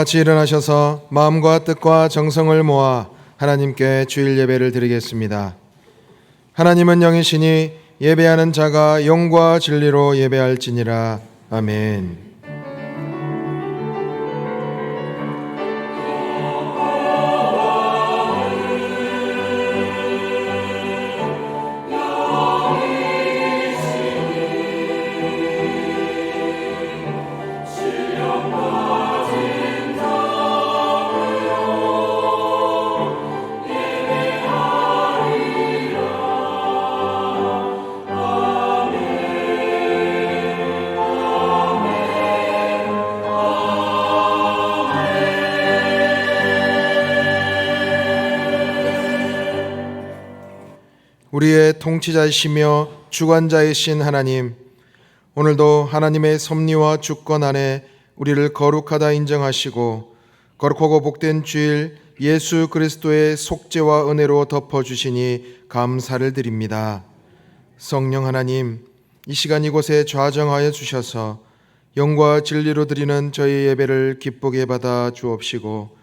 같이 일어나셔서 마음과 뜻과 정성을 모아 하나님께 주일 예배를 드리겠습니다. 하나님은 영이시니 예배하는 자가 영과 진리로 예배할지니라. 아멘. 우리의 통치자이시며 주관자이신 하나님, 오늘도 하나님의 섭리와 주권 안에 우리를 거룩하다 인정하시고 거룩하고 복된 주일 예수 그리스도의 속죄와 은혜로 덮어주시니 감사를 드립니다. 성령 하나님, 이 시간 이곳에 좌정하여 주셔서 영과 진리로 드리는 저희 예배를 기쁘게 받아 주옵시고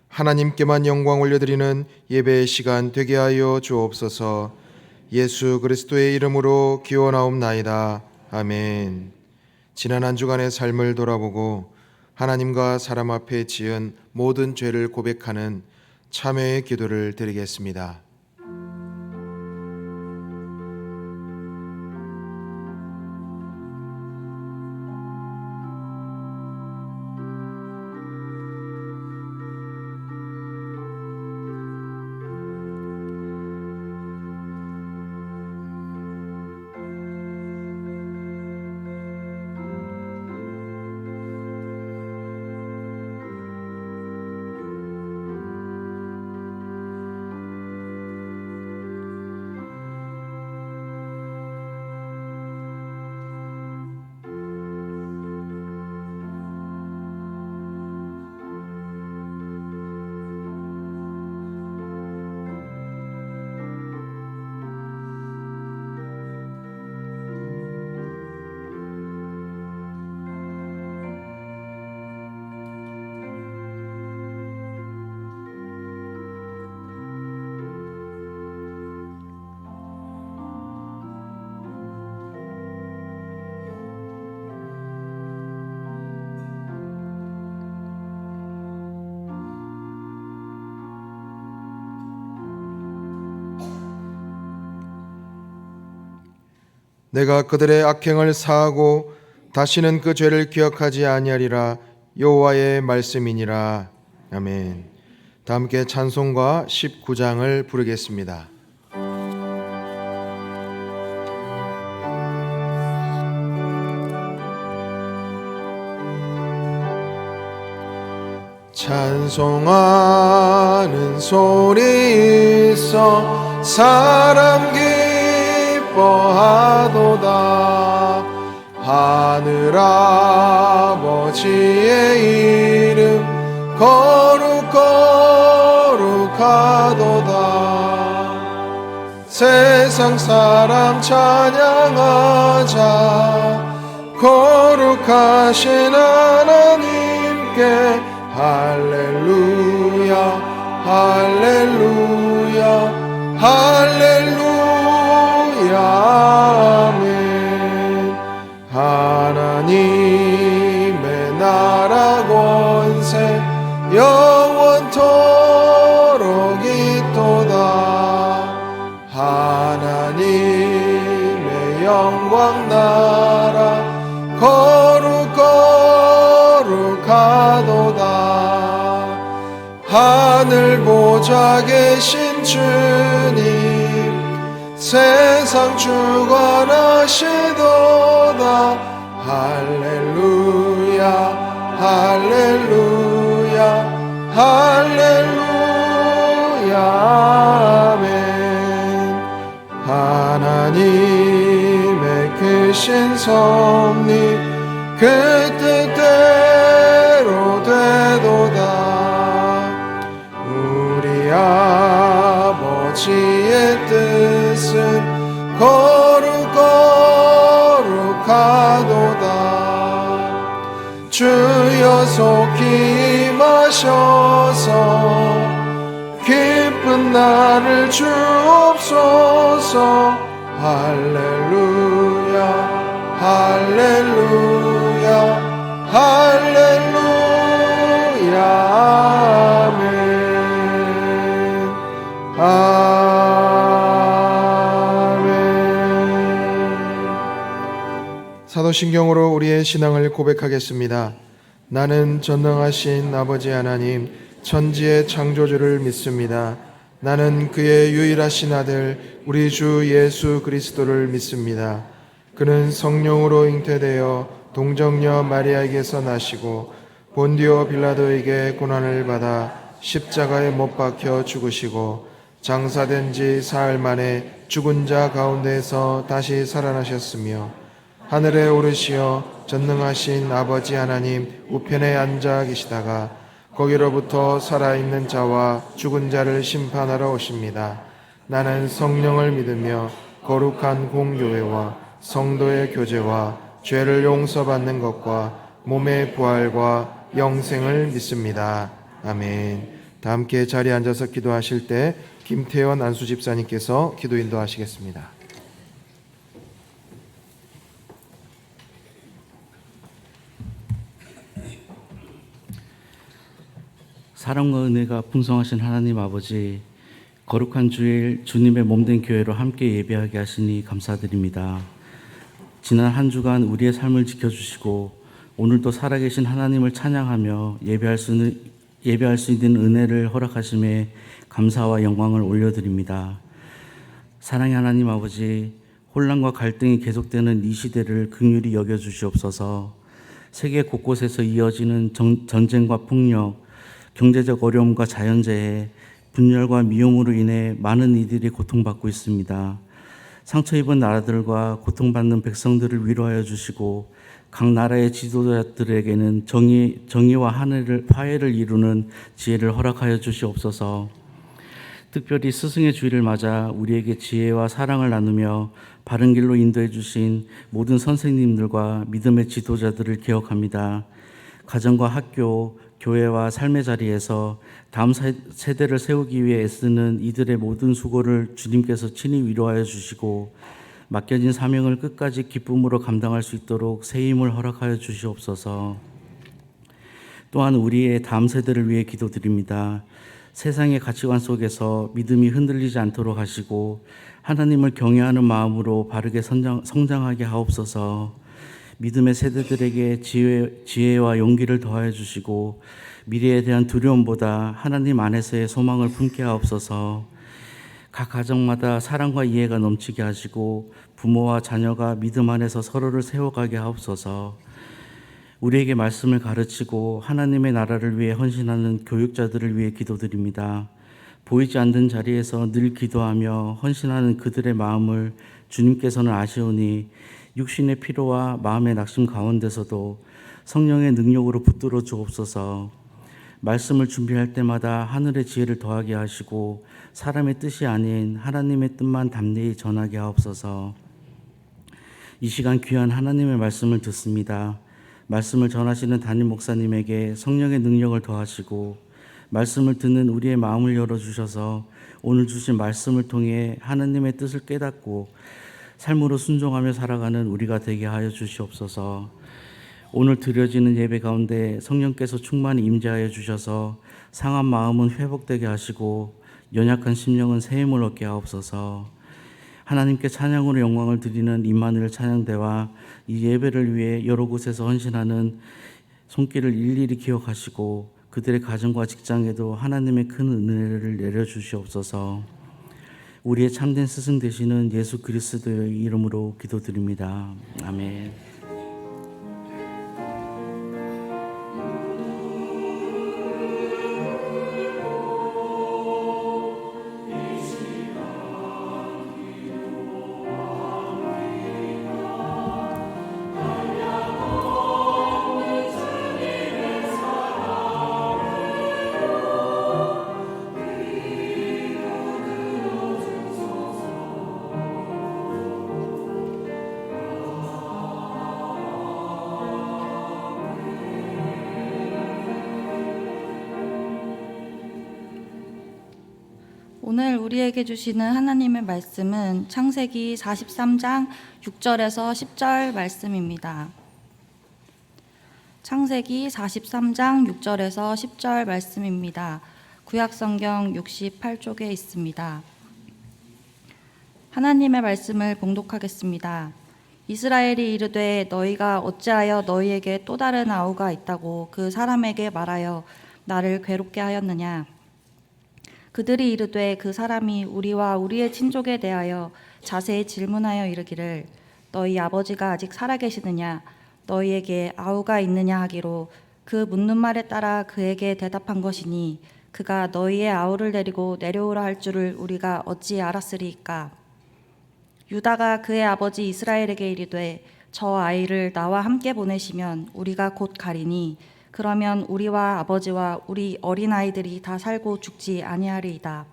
하나님께만 영광 올려드리는 예배의 시간 되게 하여 주옵소서. 예수 그리스도의 이름으로 기원하옵나이다. 아멘. 지난 한 주간의 삶을 돌아보고 하나님과 사람 앞에 지은 모든 죄를 고백하는 참회의 기도를 드리겠습니다. 내가 그들의 악행을 사하고 다시는 그 죄를 기억하지 아니하리라. 여호와의 말씀이니라. 아멘. 다 함께 찬송가 19장을 부르겠습니다. 찬송하는 소리 있어 사람 기뻐하도다. 하늘 아버지의 이름 거룩하도다. 세상 사람 찬양하자. 거룩하신 하나님께 할렐루야 할렐루야 할렐루야 아멘. 하나님의 나라 권세 영원토록 있도다. 하나님의 영광 나라 거룩하도다. 하늘 보좌 계신 주님 세상 주관하시도다. 할렐루야 할렐루야 할렐루야 아멘. 하나님의 크신 섭리 그 뜻대로 되도다. 우리 아버지의 뜻은 거룩하도다. 주여 속히 임하소서. 하셔서 기쁜 나를 주옵소서. 할렐루야 할렐루야 할렐루야. 아멘 아멘. 사도신경으로 우리의 신앙을 고백하겠습니다. 나는 전능하신 아버지 하나님 천지의 창조주를 믿습니다. 나는 그의 유일하신 아들 우리 주 예수 그리스도를 믿습니다. 그는 성령으로 잉태되어 동정녀 마리아에게서 나시고 본디오 빌라도에게 고난을 받아 십자가에 못 박혀 죽으시고 장사된 지 사흘 만에 죽은 자 가운데에서 다시 살아나셨으며 하늘에 오르시어 전능하신 아버지 하나님 우편에 앉아 계시다가 거기로부터 살아있는 자와 죽은 자를 심판하러 오십니다. 나는 성령을 믿으며 거룩한 공교회와 성도의 교제와 죄를 용서받는 것과 몸의 부활과 영생을 믿습니다. 아멘. 다 함께 자리에 앉아서 기도하실 때 김태원 안수 집사님께서 기도 인도하시겠습니다. 사랑과 은혜가 풍성하신 하나님 아버지, 거룩한 주일 주님의 몸된 교회로 함께 예배하게 하시니 감사드립니다. 지난 한 주간 우리의 삶을 지켜주시고 오늘도 살아계신 하나님을 찬양하며 예배할 수 있는 은혜를 허락하심에 감사와 영광을 올려드립니다. 사랑의 하나님 아버지, 혼란과 갈등이 계속되는 이 시대를 긍휼히 여겨주시옵소서. 세계 곳곳에서 이어지는 전쟁과 폭력, 경제적 어려움과 자연재해, 분열과 미움으로 인해 많은 이들이 고통받고 있습니다. 상처 입은 나라들과 고통받는 백성들을 위로하여 주시고 각 나라의 지도자들에게는 정의와 화해를 이루는 지혜를 허락하여 주시옵소서. 특별히 스승의 주일을 맞아 우리에게 지혜와 사랑을 나누며 바른 길로 인도해 주신 모든 선생님들과 믿음의 지도자들을 기억합니다. 가정과 학교, 교회와 삶의 자리에서 다음 세대를 세우기 위해 애쓰는 이들의 모든 수고를 주님께서 친히 위로하여 주시고 맡겨진 사명을 끝까지 기쁨으로 감당할 수 있도록 새 힘을 허락하여 주시옵소서. 또한 우리의 다음 세대를 위해 기도드립니다. 세상의 가치관 속에서 믿음이 흔들리지 않도록 하시고 하나님을 경외하는 마음으로 바르게 성장하게 하옵소서. 믿음의 세대들에게 지혜와 용기를 더하여 주시고 미래에 대한 두려움보다 하나님 안에서의 소망을 품게 하옵소서. 각 가정마다 사랑과 이해가 넘치게 하시고 부모와 자녀가 믿음 안에서 서로를 세워가게 하옵소서. 우리에게 말씀을 가르치고 하나님의 나라를 위해 헌신하는 교육자들을 위해 기도드립니다. 보이지 않는 자리에서 늘 기도하며 헌신하는 그들의 마음을 주님께서는 아시오니 육신의 피로와 마음의 낙심 가운데서도 성령의 능력으로 붙들어 주옵소서. 말씀을 준비할 때마다 하늘의 지혜를 더하게 하시고 사람의 뜻이 아닌 하나님의 뜻만 담대히 전하게 하옵소서. 이 시간 귀한 하나님의 말씀을 듣습니다. 말씀을 전하시는 담임 목사님에게 성령의 능력을 더하시고 말씀을 듣는 우리의 마음을 열어주셔서 오늘 주신 말씀을 통해 하나님의 뜻을 깨닫고 삶으로 순종하며 살아가는 우리가 되게 하여 주시옵소서. 오늘 드려지는 예배 가운데 성령께서 충만히 임재하여 주셔서 상한 마음은 회복되게 하시고 연약한 심령은 새 힘을 얻게 하옵소서. 하나님께 찬양으로 영광을 드리는 임마누엘 찬양대와 이 예배를 위해 여러 곳에서 헌신하는 손길을 일일이 기억하시고 그들의 가정과 직장에도 하나님의 큰 은혜를 내려주시옵소서. 우리의 참된 스승 되시는 예수 그리스도의 이름으로 기도드립니다. 아멘. 오늘 우리에게 주시는 하나님의 말씀은 창세기 43장 6절에서 10절 말씀입니다. 창세기 43장 6절에서 10절 말씀입니다. 구약성경 68쪽에 있습니다. 하나님의 말씀을 봉독하겠습니다. 이스라엘이 이르되 너희가 어찌하여 너희에게 또 다른 아우가 있다고 그 사람에게 말하여 나를 괴롭게 하였느냐. 그들이 이르되 그 사람이 우리와 우리의 친족에 대하여 자세히 질문하여 이르기를 너희 아버지가 아직 살아계시느냐 너희에게 아우가 있느냐 하기로 그 묻는 말에 따라 그에게 대답한 것이니 그가 너희의 아우를 데리고 내려오라 할 줄을 우리가 어찌 알았으리이까. 유다가 그의 아버지 이스라엘에게 이르되 저 아이를 나와 함께 보내시면 우리가 곧 가리니 그러면 우리와 아버지와 우리 어린아이들이 다 살고 죽지 아니하리이다.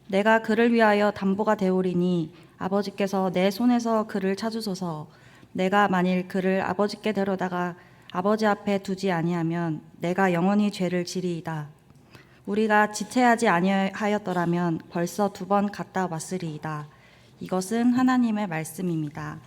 내가 그를 위하여 담보가 되오리니 아버지께서 내 손에서 그를 찾으소서. 내가 만일 그를 아버지께 데려다가 아버지 앞에 두지 아니하면 내가 영원히 죄를 지리이다. 우리가 지체하지 아니하였더라면 벌써 2번 갔다 왔으리이다. 이것은 하나님의 말씀입니다.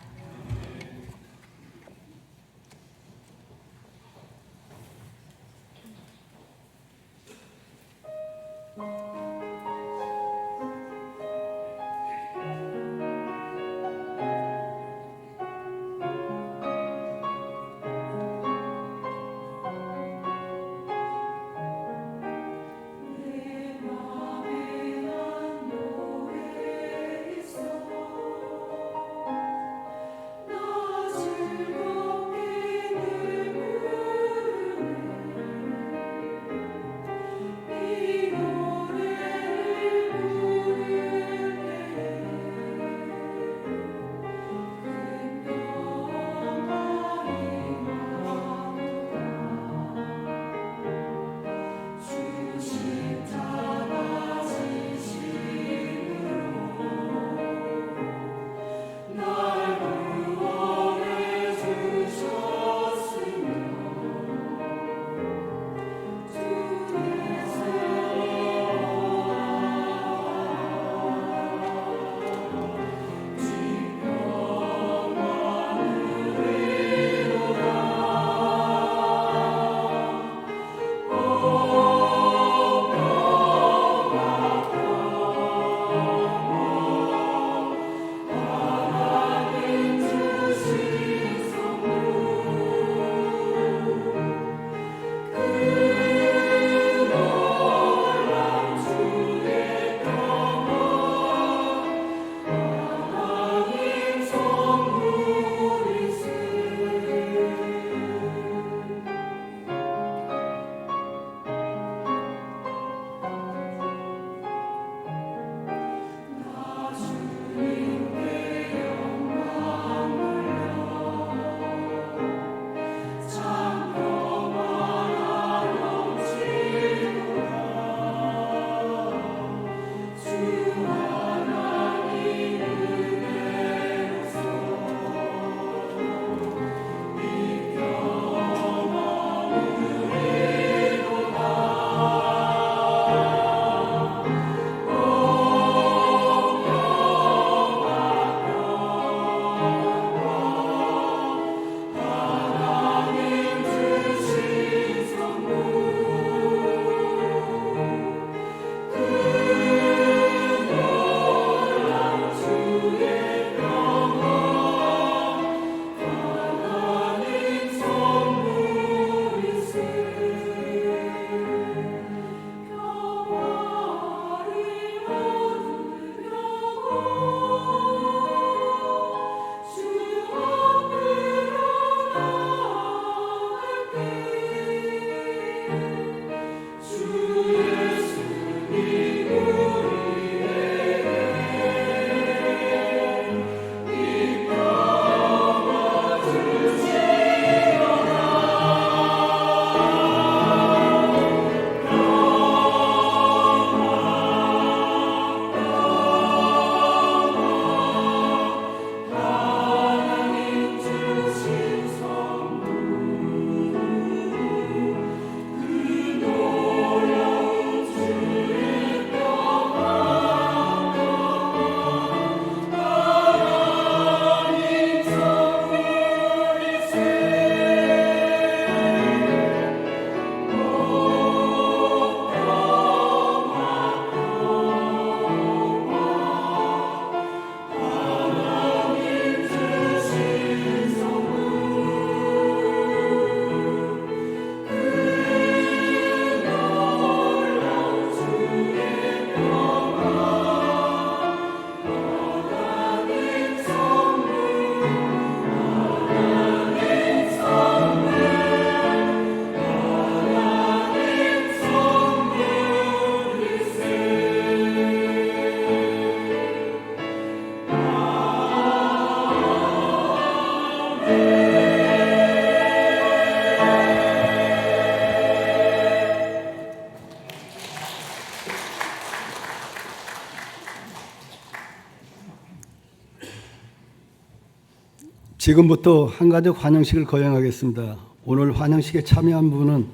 지금부터 한가족 환영식을 거행하겠습니다. 오늘 환영식에 참여한 분은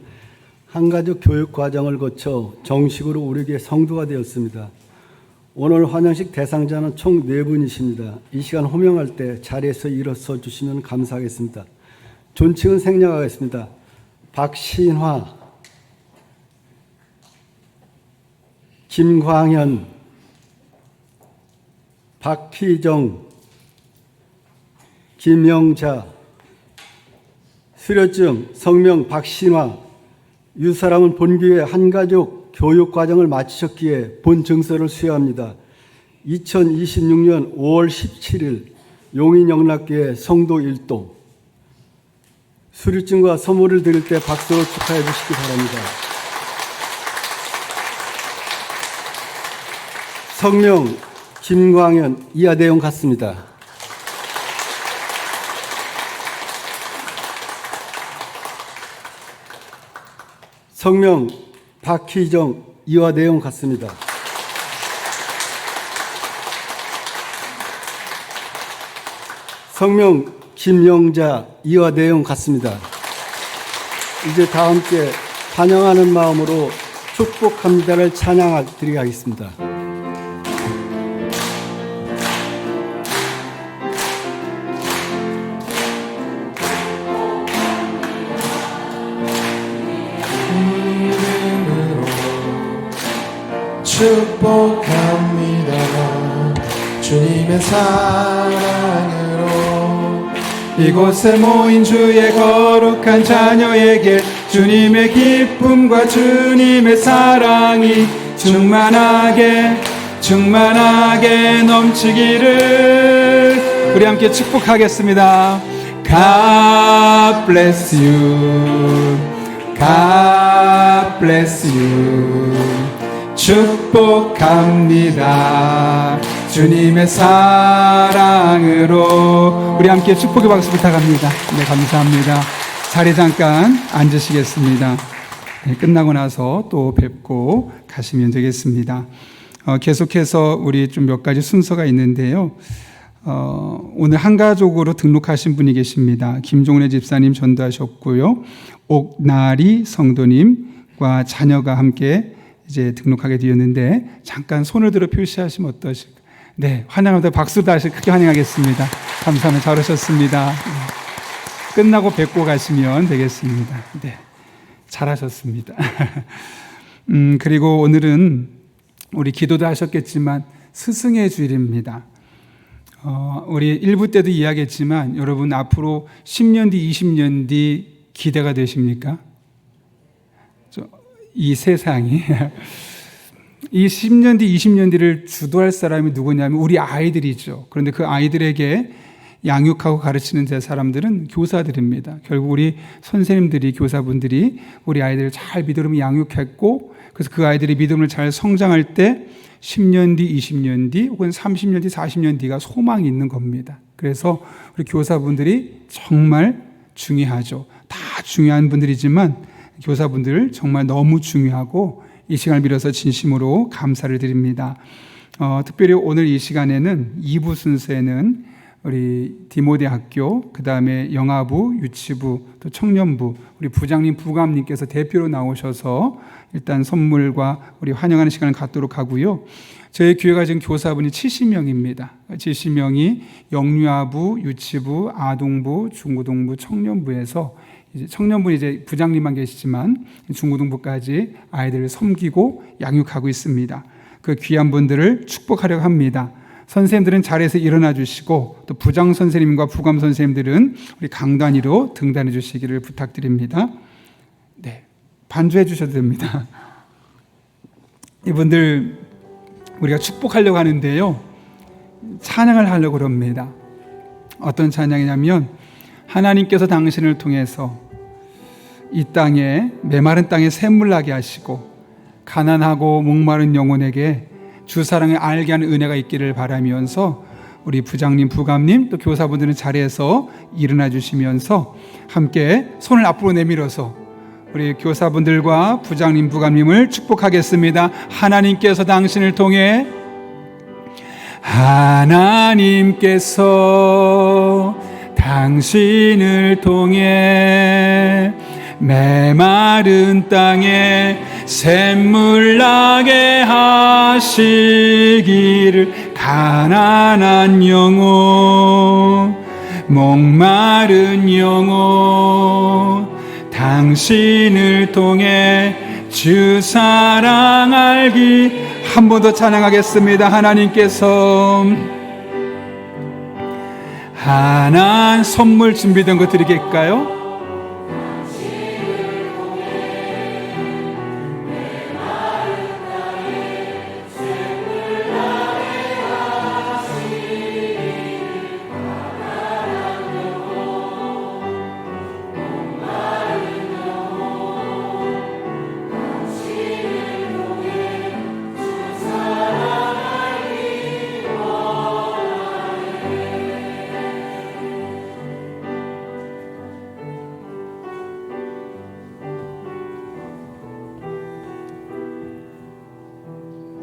한가족 교육 과정을 거쳐 정식으로 우리에게 성도가 되었습니다. 오늘 환영식 대상자는 총 4분이십니다. 이 시간 호명할 때 자리에서 일어서 주시면 감사하겠습니다. 존칭은 생략하겠습니다. 박신화, 김광현, 박희정, 김영자, 수료증 성명 박신화, 유사람은 본교회 한가족 교육과정을 마치셨기에 본 증서를 수여합니다. 2026년 5월 17일 용인영락교회 성도 1동. 수료증과 선물을 드릴 때 박수로 축하해 주시기 바랍니다. 성명 김광현, 이하 내용 같습니다. 성명 박희정, 이와 내용 같습니다. 성명 김영자, 이와 내용 같습니다. 이제 다 함께 환영하는 마음으로 축복합니다를 찬양드리겠습니다. 축복합니다. 주님의 사랑으로 이곳에 모인 주의 거룩한 자녀에게 주님의 기쁨과 주님의 사랑이 충만하게 넘치기를 우리 함께 축복하겠습니다. God bless you. God bless you. 축복합니다. 주님의 사랑으로 우리 함께 축복의 박수 부탁합니다. 네, 감사합니다. 자리 잠깐 앉으시겠습니다. 네, 끝나고 나서 또 뵙고 가시면 되겠습니다. 계속해서 우리 좀 몇 가지 순서가 있는데요. 오늘 한가족으로 등록하신 분이 계십니다. 김종래 집사님 전도하셨고요. 옥나리 성도님과 자녀가 함께 이제 등록하게 되었는데 잠깐 손을 들어 표시하시면 어떠실까요? 네, 환영합니다. 박수 다시 크게 환영하겠습니다. 감사합니다. 잘 오셨습니다. 네. 끝나고 뵙고 가시면 되겠습니다. 네, 잘하셨습니다. 그리고 오늘은 우리 기도도 하셨겠지만 스승의 주일입니다. 우리 1부 때도 이야기했지만 여러분 앞으로 10년 뒤, 20년 뒤 기대가 되십니까? 이 세상이 이 10년 뒤, 20년 뒤를 주도할 사람이 누구냐면 우리 아이들이죠. 그런데 그 아이들에게 양육하고 가르치는 제 사람들은 교사들입니다. 결국 우리 선생님들이, 교사분들이 우리 아이들을 잘 믿음으로 양육했고, 그래서 그 아이들이 믿음을 잘 성장할 때 10년 뒤, 20년 뒤, 혹은 30년 뒤, 40년 뒤가 소망이 있는 겁니다. 그래서 우리 교사분들이 정말 중요하죠. 다 중요한 분들이지만 교사분들 정말 너무 중요하고 이 시간을 빌어서 진심으로 감사를 드립니다. 특별히 오늘 이 시간에는 2부 순서에는 우리 디모데 학교, 그 다음에 영아부, 유치부, 또 청년부, 우리 부장님, 부감님께서 대표로 나오셔서 일단 선물과 우리 환영하는 시간을 갖도록 하고요. 저희 교회가 지금 교사분이 70명입니다. 70명이 영유아부, 유치부, 아동부, 중고등부, 청년부에서 이제 청년분이 이제 부장님만 계시지만 중고등부까지 아이들을 섬기고 양육하고 있습니다. 그 귀한 분들을 축복하려고 합니다. 선생님들은 자리에서 일어나 주시고 또 부장 선생님과 부감 선생님들은 우리 강단 위로 등단해 주시기를 부탁드립니다. 네, 반주해 주셔도 됩니다. 이분들 우리가 축복하려고 하는데요, 찬양을 하려고 합니다. 어떤 찬양이냐면 하나님께서 당신을 통해서 이 땅에 메마른 땅에 샘물 나게 하시고 가난하고 목마른 영혼에게 주 사랑을 알게 하는 은혜가 있기를 바라면서 우리 부장님, 부감님, 또 교사분들은 자리에서 일어나 주시면서 함께 손을 앞으로 내밀어서 우리 교사분들과 부장님, 부감님을 축복하겠습니다. 하나님께서 당신을 통해 당신을 통해 메마른 땅에 샘물 나게 하시기를. 가난한 영혼, 목마른 영혼, 당신을 통해 주 사랑 알기. 한 번 더 찬양하겠습니다. 하나님께서 하나님 선물 준비된 거 드리겠까요?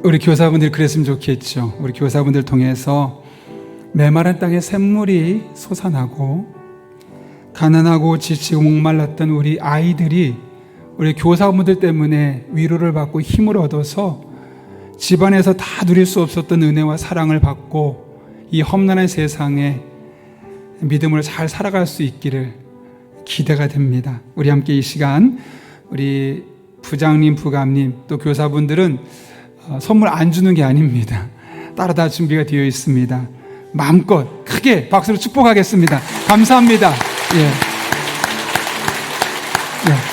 우리 교사분들이 그랬으면 좋겠죠. 우리 교사분들 통해서 메마른 땅에 샘물이 솟아나고 가난하고 지치고 목말랐던 우리 아이들이 우리 교사분들 때문에 위로를 받고 힘을 얻어서 집안에서 다 누릴 수 없었던 은혜와 사랑을 받고 이 험난한 세상에 믿음으로 잘 살아갈 수 있기를 기대가 됩니다. 우리 함께 이 시간 우리 부장님, 부감님 또 교사분들은 선물 안 주는 게 아닙니다. 따로 다 준비가 되어 있습니다. 마음껏 크게 박수로 축복하겠습니다. 감사합니다.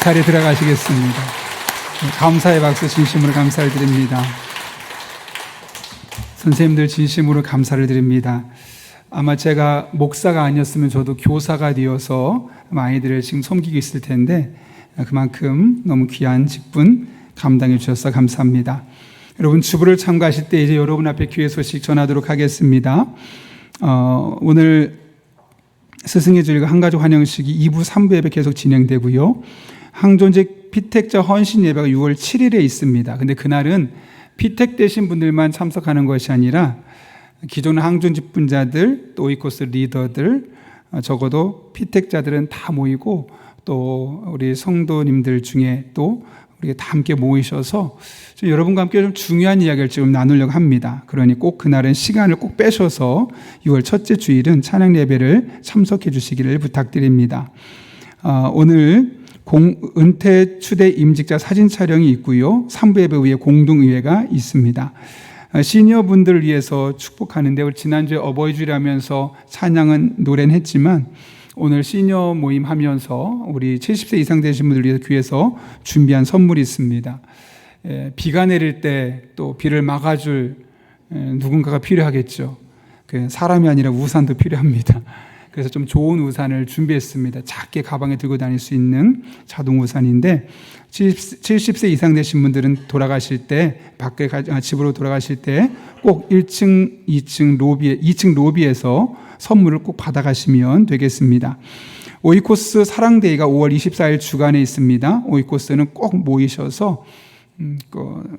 자리에 들어가시겠습니다. 감사의 박수 진심으로 감사를 드립니다. 선생님들 진심으로 감사를 드립니다. 아마 제가 목사가 아니었으면 저도 교사가 되어서 아이들을 지금 섬기고 있을 텐데 그만큼 너무 귀한 직분 감당해 주셔서 감사합니다. 여러분 주부를 참가하실 때 이제 여러분 앞에 귀의 소식 전하도록 하겠습니다. 오늘 스승의 주일과 한가족 환영식이 2부, 3부 예배 계속 진행되고요. 항존직 피택자 헌신 예배가 6월 7일에 있습니다. 근데 그날은 피택되신 분들만 참석하는 것이 아니라 기존 항존직 분자들, 또 오이코스 리더들, 적어도 피택자들은 다 모이고 또 우리 성도님들 중에 또 우리가 다 함께 모이셔서 여러분과 함께 좀 중요한 이야기를 지금 나누려고 합니다. 그러니 꼭 그날은 시간을 꼭 빼셔서 6월 첫째 주일은 찬양 예배를 참석해 주시기를 부탁드립니다. 오늘 은퇴 추대 임직자 사진 촬영이 있고요. 3부 예배 후에 공동의회가 있습니다. 시니어분들을 위해서 축복하는데 우리 지난주에 어버이주일하면서 찬양은 노래는 했지만 오늘 시니어 모임 하면서 우리 70세 이상 되신 분들 위해서 교회에서 준비한 선물이 있습니다. 비가 내릴 때 또 비를 막아줄 누군가가 필요하겠죠. 사람이 아니라 우산도 필요합니다. 그래서 좀 좋은 우산을 준비했습니다. 작게 가방에 들고 다닐 수 있는 자동 우산인데 70세 이상 되신 분들은 돌아가실 때 밖에 집으로 돌아가실 때 꼭 1층, 2층 로비에서 선물을 꼭 받아가시면 되겠습니다. 오이코스 사랑데이가 5월 24일 주간에 있습니다. 오이코스는 꼭 모이셔서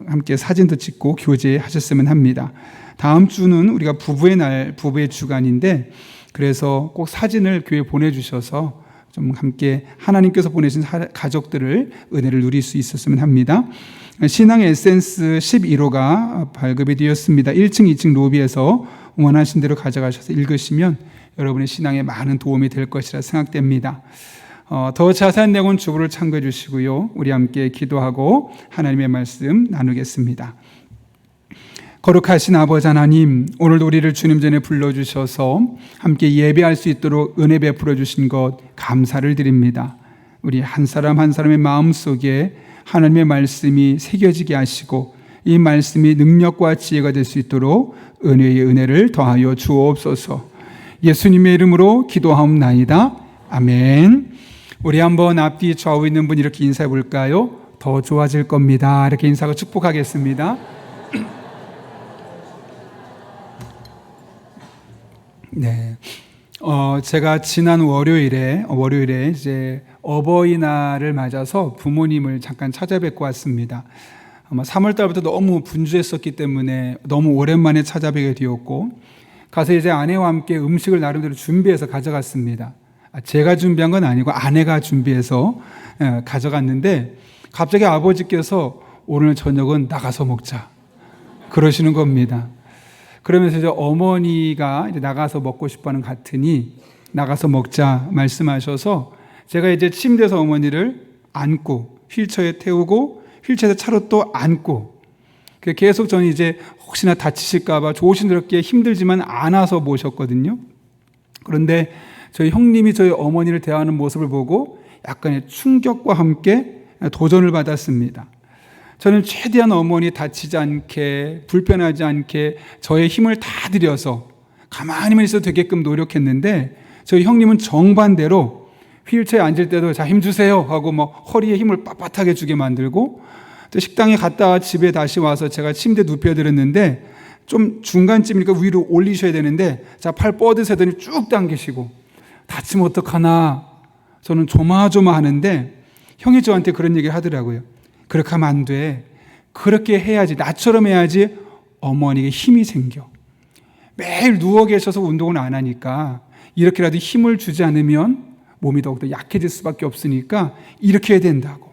함께 사진도 찍고 교제하셨으면 합니다. 다음 주는 우리가 부부의 날, 부부의 주간인데 그래서 꼭 사진을 교회에 보내주셔서 좀 함께 하나님께서 보내신 가족들을 은혜를 누릴 수 있었으면 합니다. 신앙의 에센스 11호가 발급이 되었습니다. 1층, 2층 로비에서 원하신 대로 가져가셔서 읽으시면 여러분의 신앙에 많은 도움이 될 것이라 생각됩니다. 더 자세한 내용은 주보를 참고해 주시고요. 우리 함께 기도하고 하나님의 말씀 나누겠습니다. 거룩하신 아버지 하나님, 오늘도 우리를 주님 전에 불러주셔서 함께 예배할 수 있도록 은혜 베풀어 주신 것 감사를 드립니다. 우리 한 사람 한 사람의 마음속에 하나님의 말씀이 새겨지게 하시고 이 말씀이 능력과 지혜가 될 수 있도록 은혜의 은혜를 더하여 주옵소서. 예수님의 이름으로 기도하옵나이다. 아멘. 우리 한번 앞뒤 좌우 있는 분 이렇게 인사해 볼까요? 더 좋아질 겁니다. 이렇게 인사하고 축복하겠습니다. 네. 제가 지난 월요일에 이제 어버이날을 맞아서 부모님을 잠깐 찾아뵙고 왔습니다. 아마 3월 달부터 너무 분주했었기 때문에 너무 오랜만에 찾아뵙게 되었고 가서 이제 아내와 함께 음식을 나름대로 준비해서 가져갔습니다. 제가 준비한 건 아니고 아내가 준비해서 가져갔는데 갑자기 아버지께서 오늘 저녁은 나가서 먹자 그러시는 겁니다. 그러면서 이제 어머니가 이제 나가서 먹고 싶어하는 같으니 나가서 먹자 말씀하셔서 제가 이제 침대에서 어머니를 안고 휠체어에 태우고 휠체어에서 차로 또 안고 계속 저는 이제 혹시나 다치실까봐 조심스럽게 힘들지만 안아서 모셨거든요. 그런데 저희 형님이 저희 어머니를 대하는 모습을 보고 약간의 충격과 함께 도전을 받았습니다. 저는 최대한 어머니 다치지 않게 불편하지 않게 저의 힘을 다 들여서 가만히만 있어도 되게끔 노력했는데 저희 형님은 정반대로 휠체어에 앉을 때도 자, 힘 주세요 하고 뭐 허리에 힘을 빳빳하게 주게 만들고 또 식당에 갔다가 집에 다시 와서 제가 침대에 눕혀드렸는데 좀 중간쯤이니까 위로 올리셔야 되는데 자, 팔 뻗으세더니 쭉 당기시고 다치면 어떡하나 저는 조마조마하는데 형이 저한테 그런 얘기를 하더라고요. 그렇게 하면 안 돼. 그렇게 해야지. 나처럼 해야지 어머니에게 힘이 생겨. 매일 누워 계셔서 운동을 안 하니까 이렇게라도 힘을 주지 않으면 몸이 더욱더 약해질 수밖에 없으니까 이렇게 해야 된다고.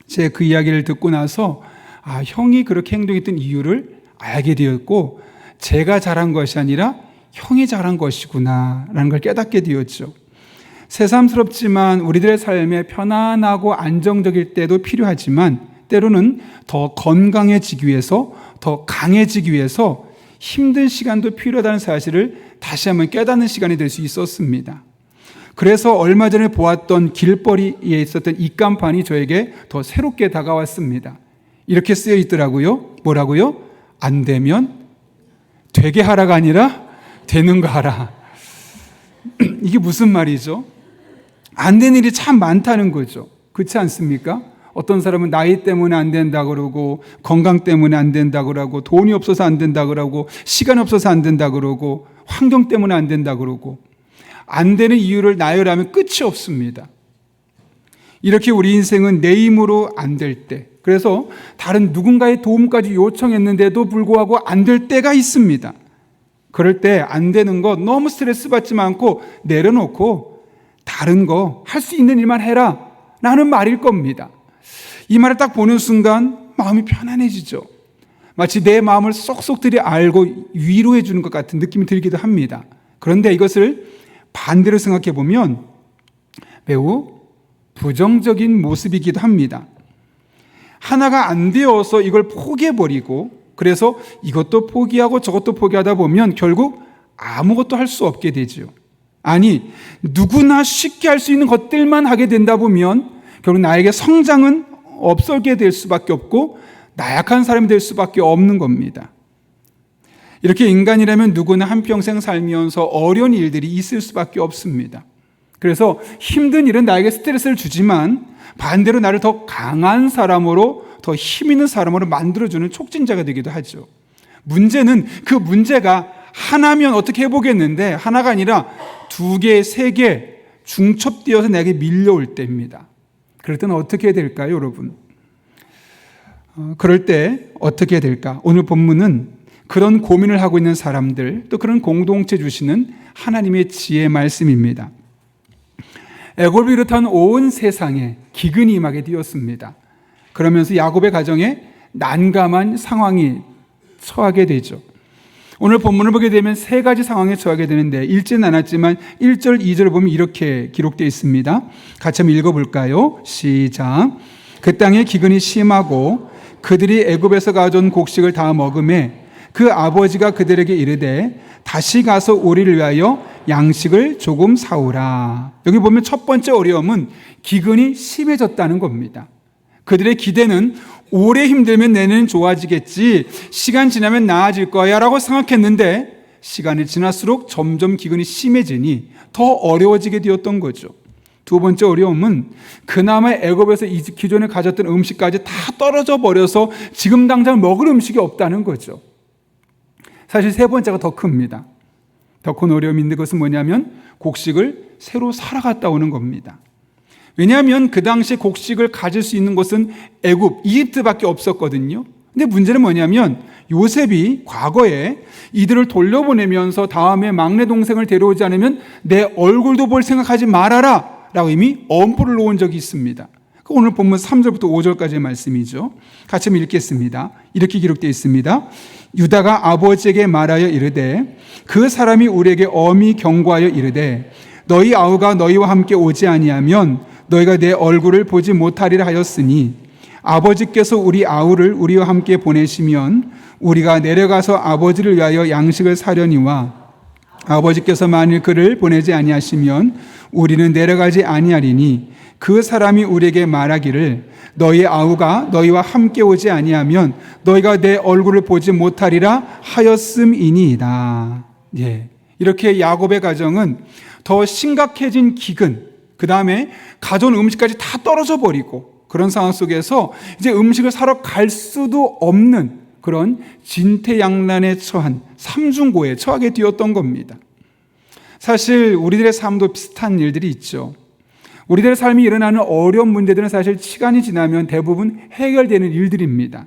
제가 그 이야기를 듣고 나서 형이 그렇게 행동했던 이유를 알게 되었고 제가 잘한 것이 아니라 형이 잘한 것이구나 라는 걸 깨닫게 되었죠. 새삼스럽지만 우리들의 삶에 편안하고 안정적일 때도 필요하지만 때로는 더 건강해지기 위해서 더 강해지기 위해서 힘든 시간도 필요하다는 사실을 다시 한번 깨닫는 시간이 될 수 있었습니다. 그래서 얼마 전에 보았던 길거리에 있었던 입간판이 저에게 더 새롭게 다가왔습니다. 이렇게 쓰여 있더라고요. 뭐라고요? 안 되면 되게 하라가 아니라 되는 거 하라. 이게 무슨 말이죠? 안 되는 일이 참 많다는 거죠. 그렇지 않습니까? 어떤 사람은 나이 때문에 안 된다 그러고 건강 때문에 안 된다 그러고 돈이 없어서 안 된다 그러고 시간 없어서 안 된다 그러고 환경 때문에 안 된다 그러고 안 되는 이유를 나열하면 끝이 없습니다. 이렇게 우리 인생은 내 힘으로 안 될 때, 그래서 다른 누군가의 도움까지 요청했는데도 불구하고 안 될 때가 있습니다. 그럴 때 안 되는 거 너무 스트레스 받지 않고 내려놓고 다른 거 할 수 있는 일만 해라 라는 말일 겁니다. 이 말을 딱 보는 순간 마음이 편안해지죠. 마치 내 마음을 쏙쏙들이 알고 위로해 주는 것 같은 느낌이 들기도 합니다. 그런데 이것을 반대로 생각해 보면 매우 부정적인 모습이기도 합니다. 하나가 안 되어서 이걸 포기해버리고 그래서 이것도 포기하고 저것도 포기하다 보면 결국 아무것도 할 수 없게 되죠. 아니, 누구나 쉽게 할 수 있는 것들만 하게 된다 보면 결국 나에게 성장은 없어게 될 수밖에 없고 나약한 사람이 될 수밖에 없는 겁니다. 이렇게 인간이라면 누구나 한평생 살면서 어려운 일들이 있을 수밖에 없습니다. 그래서 힘든 일은 나에게 스트레스를 주지만 반대로 나를 더 강한 사람으로 더 힘 있는 사람으로 만들어주는 촉진자가 되기도 하죠. 문제는 그 문제가 하나면 어떻게 해보겠는데 하나가 아니라 2개, 3개 중첩되어서 내게 밀려올 때입니다. 그럴 때는 어떻게 해야 될까요, 여러분? 그럴 때 어떻게 해야 될까? 오늘 본문은 그런 고민을 하고 있는 사람들, 또 그런 공동체 주시는 하나님의 지혜 말씀입니다. 애굽을 비롯한 온 세상에 기근이 임하게 되었습니다. 그러면서 야곱의 가정에 난감한 상황이 처하게 되죠. 오늘 본문을 보게 되면 3가지 상황에 처하게 되는데 읽지는 않았지만 1절, 2절을 보면 이렇게 기록되어 있습니다. 같이 한번 읽어볼까요? 시작. 그 땅에 기근이 심하고 그들이 애굽에서 가져온 곡식을 다 먹음에 그 아버지가 그들에게 이르되 다시 가서 우리를 위하여 양식을 조금 사오라. 여기 보면 첫 번째 어려움은 기근이 심해졌다는 겁니다. 그들의 기대는 오래 힘들면 내년은 좋아지겠지, 시간 지나면 나아질 거야 라고 생각했는데 시간이 지날수록 점점 기근이 심해지니 더 어려워지게 되었던 거죠. 2번째 어려움은 그나마 애굽에서 기존에 가졌던 음식까지 다 떨어져 버려서 지금 당장 먹을 음식이 없다는 거죠. 사실 3번째가 더 큽니다. 더 큰 어려움이 있는 것은 뭐냐면 곡식을 새로 사러 갔다 오는 겁니다. 왜냐하면 그 당시에 곡식을 가질 수 있는 곳은 애굽, 이집트밖에 없었거든요. 근데 문제는 뭐냐면 요셉이 과거에 이들을 돌려보내면서 다음에 막내 동생을 데려오지 않으면 내 얼굴도 볼 생각하지 말아라 라고 이미 엄포를 놓은 적이 있습니다. 오늘 본문 3절부터 5절까지의 말씀이죠. 같이 한번 읽겠습니다. 이렇게 기록되어 있습니다. 유다가 아버지에게 말하여 이르되 그 사람이 우리에게 엄히 경고하여 이르되 너희 아우가 너희와 함께 오지 아니하면 너희가 내 얼굴을 보지 못하리라 하였으니 아버지께서 우리 아우를 우리와 함께 보내시면 우리가 내려가서 아버지를 위하여 양식을 사려니와 아버지께서 만일 그를 보내지 아니하시면 우리는 내려가지 아니하리니 그 사람이 우리에게 말하기를 너희 아우가 너희와 함께 오지 아니하면 너희가 내 얼굴을 보지 못하리라 하였음이니이다. 예. 이렇게 야곱의 가정은 더 심각해진 기근, 그 다음에 가져온 음식까지 다 떨어져 버리고 그런 상황 속에서 이제 음식을 사러 갈 수도 없는 그런 진퇴양난에 처한 삼중고에 처하게 되었던 겁니다. 사실 우리들의 삶도 비슷한 일들이 있죠. 우리들의 삶이 일어나는 어려운 문제들은 사실 시간이 지나면 대부분 해결되는 일들입니다.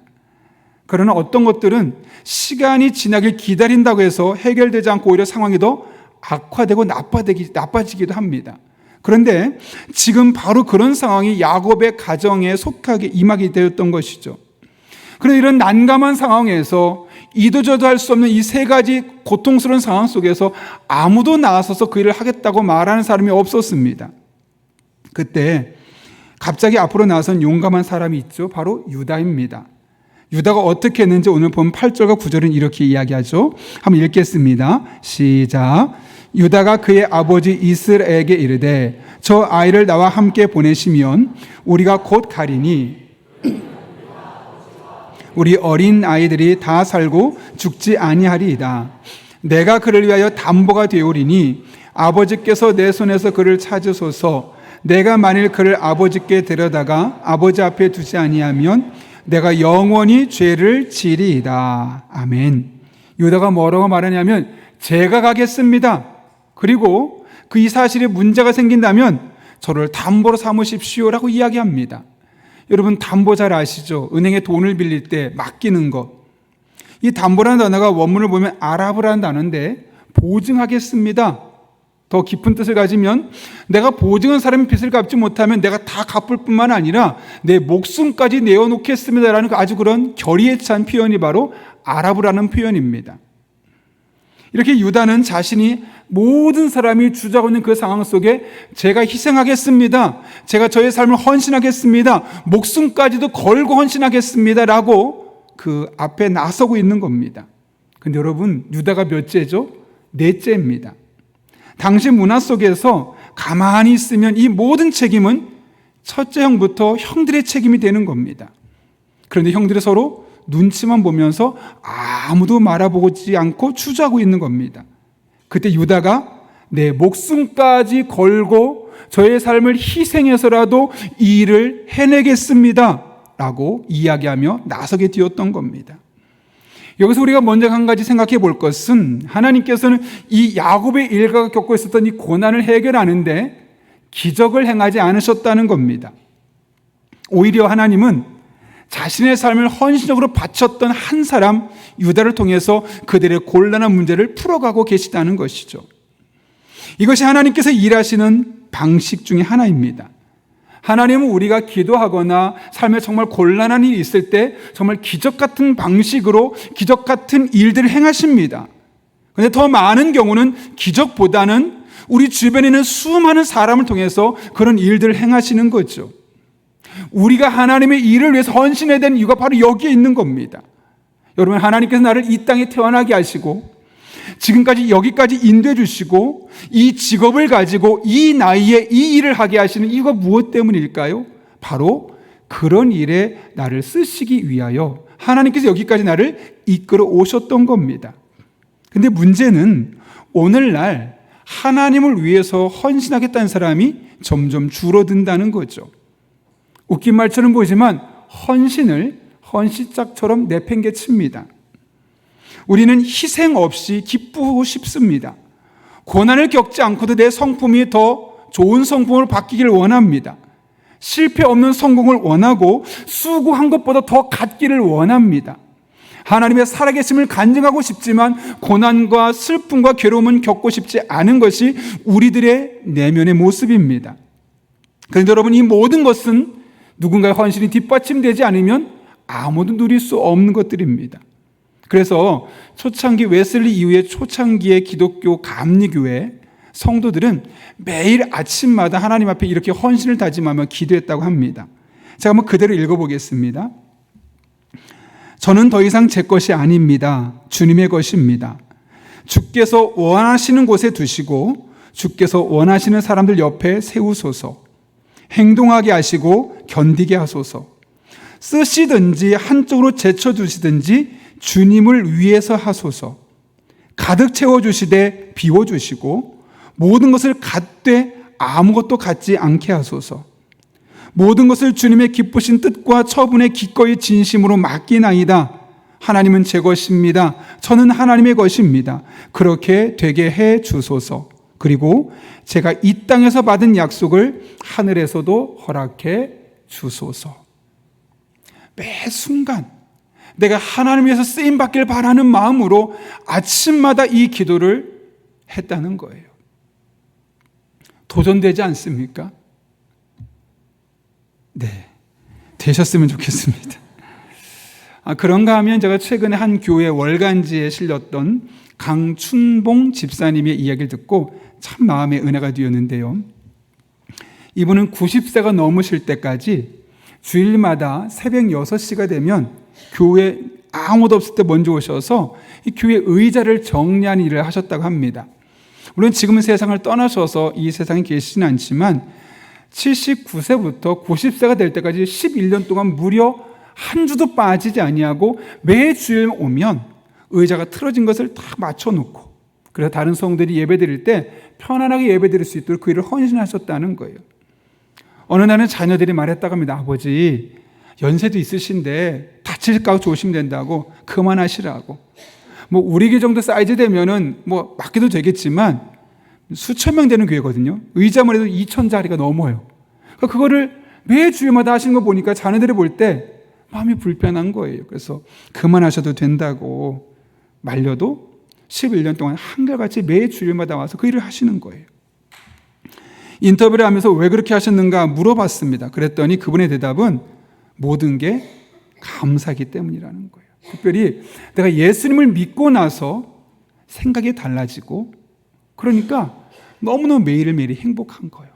그러나 어떤 것들은 시간이 지나길 기다린다고 해서 해결되지 않고 오히려 상황이 더 악화되고 나빠지기도 합니다. 그런데 지금 바로 그런 상황이 야곱의 가정에 속하게 임하게 되었던 것이죠. 그런데 이런 난감한 상황에서 이도저도 할 수 없는 이 세 가지 고통스러운 상황 속에서 아무도 나서서 그 일을 하겠다고 말하는 사람이 없었습니다. 그때 갑자기 앞으로 나선 용감한 사람이 있죠. 바로 유다입니다. 유다가 어떻게 했는지 오늘 보면 8절과 9절은 이렇게 이야기하죠. 한번 읽겠습니다. 시작. 유다가 그의 아버지 이스라엘에게 이르되 저 아이를 나와 함께 보내시면 우리가 곧 가리니 우리 어린 아이들이 다 살고 죽지 아니하리이다. 내가 그를 위하여 담보가 되오리니 아버지께서 내 손에서 그를 찾으소서. 내가 만일 그를 아버지께 데려다가 아버지 앞에 두지 아니하면 내가 영원히 죄를 지리이다. 아멘. 유다가 뭐라고 말하냐면 제가 가겠습니다. 그리고 그 이 사실에 문제가 생긴다면 저를 담보로 삼으십시오라고 이야기합니다. 여러분 담보 잘 아시죠? 은행에 돈을 빌릴 때 맡기는 것. 이 담보라는 단어가 원문을 보면 아랍어라는 단어인데 보증하겠습니다. 더 깊은 뜻을 가지면 내가 보증한 사람이 빚을 갚지 못하면 내가 다 갚을 뿐만 아니라 내 목숨까지 내어놓겠습니다라는 아주 그런 결의에 찬 표현이 바로 아랍어라는 표현입니다. 이렇게 유다는 자신이 모든 사람이 주저하고 있는 그 상황 속에 제가 희생하겠습니다. 제가 저의 삶을 헌신하겠습니다. 목숨까지도 걸고 헌신하겠습니다라고 그 앞에 나서고 있는 겁니다. 근데 여러분 유다가 몇째죠? 넷째입니다. 당시 문화 속에서 가만히 있으면 이 모든 책임은 첫째 형부터 형들의 책임이 되는 겁니다. 그런데 형들이 서로 눈치만 보면서 아무도 말아보지 않고 추저하고 있는 겁니다. 그때 유다가 내 목숨까지 걸고 저의 삶을 희생해서라도 이 일을 해내겠습니다 라고 이야기하며 나서게 되었던 겁니다. 여기서 우리가 먼저 한 가지 생각해 볼 것은 하나님께서는 이 야곱의 일가가 겪고 있었던 이 고난을 해결하는데 기적을 행하지 않으셨다는 겁니다. 오히려 하나님은 자신의 삶을 헌신적으로 바쳤던 한 사람 유다를 통해서 그들의 곤란한 문제를 풀어가고 계시다는 것이죠. 이것이 하나님께서 일하시는 방식 중에 하나입니다. 하나님은 우리가 기도하거나 삶에 정말 곤란한 일이 있을 때 정말 기적 같은 방식으로 기적 같은 일들을 행하십니다. 그런데 더 많은 경우는 기적보다는 우리 주변에 있는 수많은 사람을 통해서 그런 일들을 행하시는 거죠. 우리가 하나님의 일을 위해서 헌신해야 되는 이유가 바로 여기에 있는 겁니다. 여러분, 하나님께서 나를 이 땅에 태어나게 하시고 지금까지 여기까지 인도해 주시고 이 직업을 가지고 이 나이에 이 일을 하게 하시는 이유가 무엇 때문일까요? 바로 그런 일에 나를 쓰시기 위하여 하나님께서 여기까지 나를 이끌어 오셨던 겁니다. 근데 문제는 오늘날 하나님을 위해서 헌신하겠다는 사람이 점점 줄어든다는 거죠. 웃긴 말처럼 보이지만 헌신을 헌시짝처럼 내팽개칩니다. 우리는 희생 없이 기쁘고 싶습니다. 고난을 겪지 않고도 내 성품이 더 좋은 성품으로 바뀌기를 원합니다. 실패 없는 성공을 원하고 수고한 것보다 더 갖기를 원합니다. 하나님의 살아계심을 간증하고 싶지만 고난과 슬픔과 괴로움은 겪고 싶지 않은 것이 우리들의 내면의 모습입니다. 그런데 여러분, 이 모든 것은 누군가의 헌신이 뒷받침되지 않으면 아무도 누릴 수 없는 것들입니다. 그래서 초창기 웨슬리 이후의 초창기의 기독교 감리교회 성도들은 매일 아침마다 하나님 앞에 이렇게 헌신을 다짐하며 기도했다고 합니다. 제가 한번 그대로 읽어보겠습니다. 저는 더 이상 제 것이 아닙니다. 주님의 것입니다. 주께서 원하시는 곳에 두시고 주께서 원하시는 사람들 옆에 세우소서. 행동하게 하시고 견디게 하소서. 쓰시든지 한쪽으로 제쳐두시든지 주님을 위해서 하소서. 가득 채워주시되 비워주시고 모든 것을 갖되 아무것도 갖지 않게 하소서. 모든 것을 주님의 기쁘신 뜻과 처분에 기꺼이 진심으로 맡기나이다. 하나님은 제 것입니다. 저는 하나님의 것입니다. 그렇게 되게 해 주소서. 그리고 제가 이 땅에서 받은 약속을 하늘에서도 허락해 주소서. 매 순간 내가 하나님 위해서 쓰임받길 바라는 마음으로 아침마다 이 기도를 했다는 거예요. 도전되지 않습니까? 네, 되셨으면 좋겠습니다. 그런가 하면 제가 최근에 한 교회 월간지에 실렸던 강춘봉 집사님의 이야기를 듣고 참 마음에 은혜가 되었는데요. 이분은 90세가 넘으실 때까지 주일마다 새벽 6시가 되면 교회 아무도 없을 때 먼저 오셔서 이 교회 의자를 정리하는 일을 하셨다고 합니다. 물론 지금은 세상을 떠나셔서 이 세상에 계시진 않지만 79세부터 90세가 될 때까지 11년 동안 무려 한 주도 빠지지 아니하고 매 주일 오면 의자가 틀어진 것을 다 맞춰놓고, 그래서 다른 성도들이 예배드릴 때 편안하게 예배드릴 수 있도록 그 일을 헌신하셨다는 거예요. 어느 날은 자녀들이 말했다고 합니다. 아버지, 연세도 있으신데 다칠까 조심된다고 그만하시라고. 뭐 우리 교 정도 사이즈 되면은 뭐 맡겨도 되겠지만 수천 명 되는 교회거든요. 의자만 해도 2,000자리가 넘어요. 그러니까 그거를 매 주일마다 하시는 거 보니까 자녀들이 볼 때 마음이 불편한 거예요. 그래서 그만하셔도 된다고 말려도 11년 동안 한결같이 매 주일마다 와서 그 일을 하시는 거예요. 인터뷰를 하면서 왜 그렇게 하셨는가 물어봤습니다. 그랬더니 그분의 대답은 모든 게 감사하기 때문이라는 거예요. 특별히 내가 예수님을 믿고 나서 생각이 달라지고, 그러니까 너무너무 매일매일이 행복한 거예요.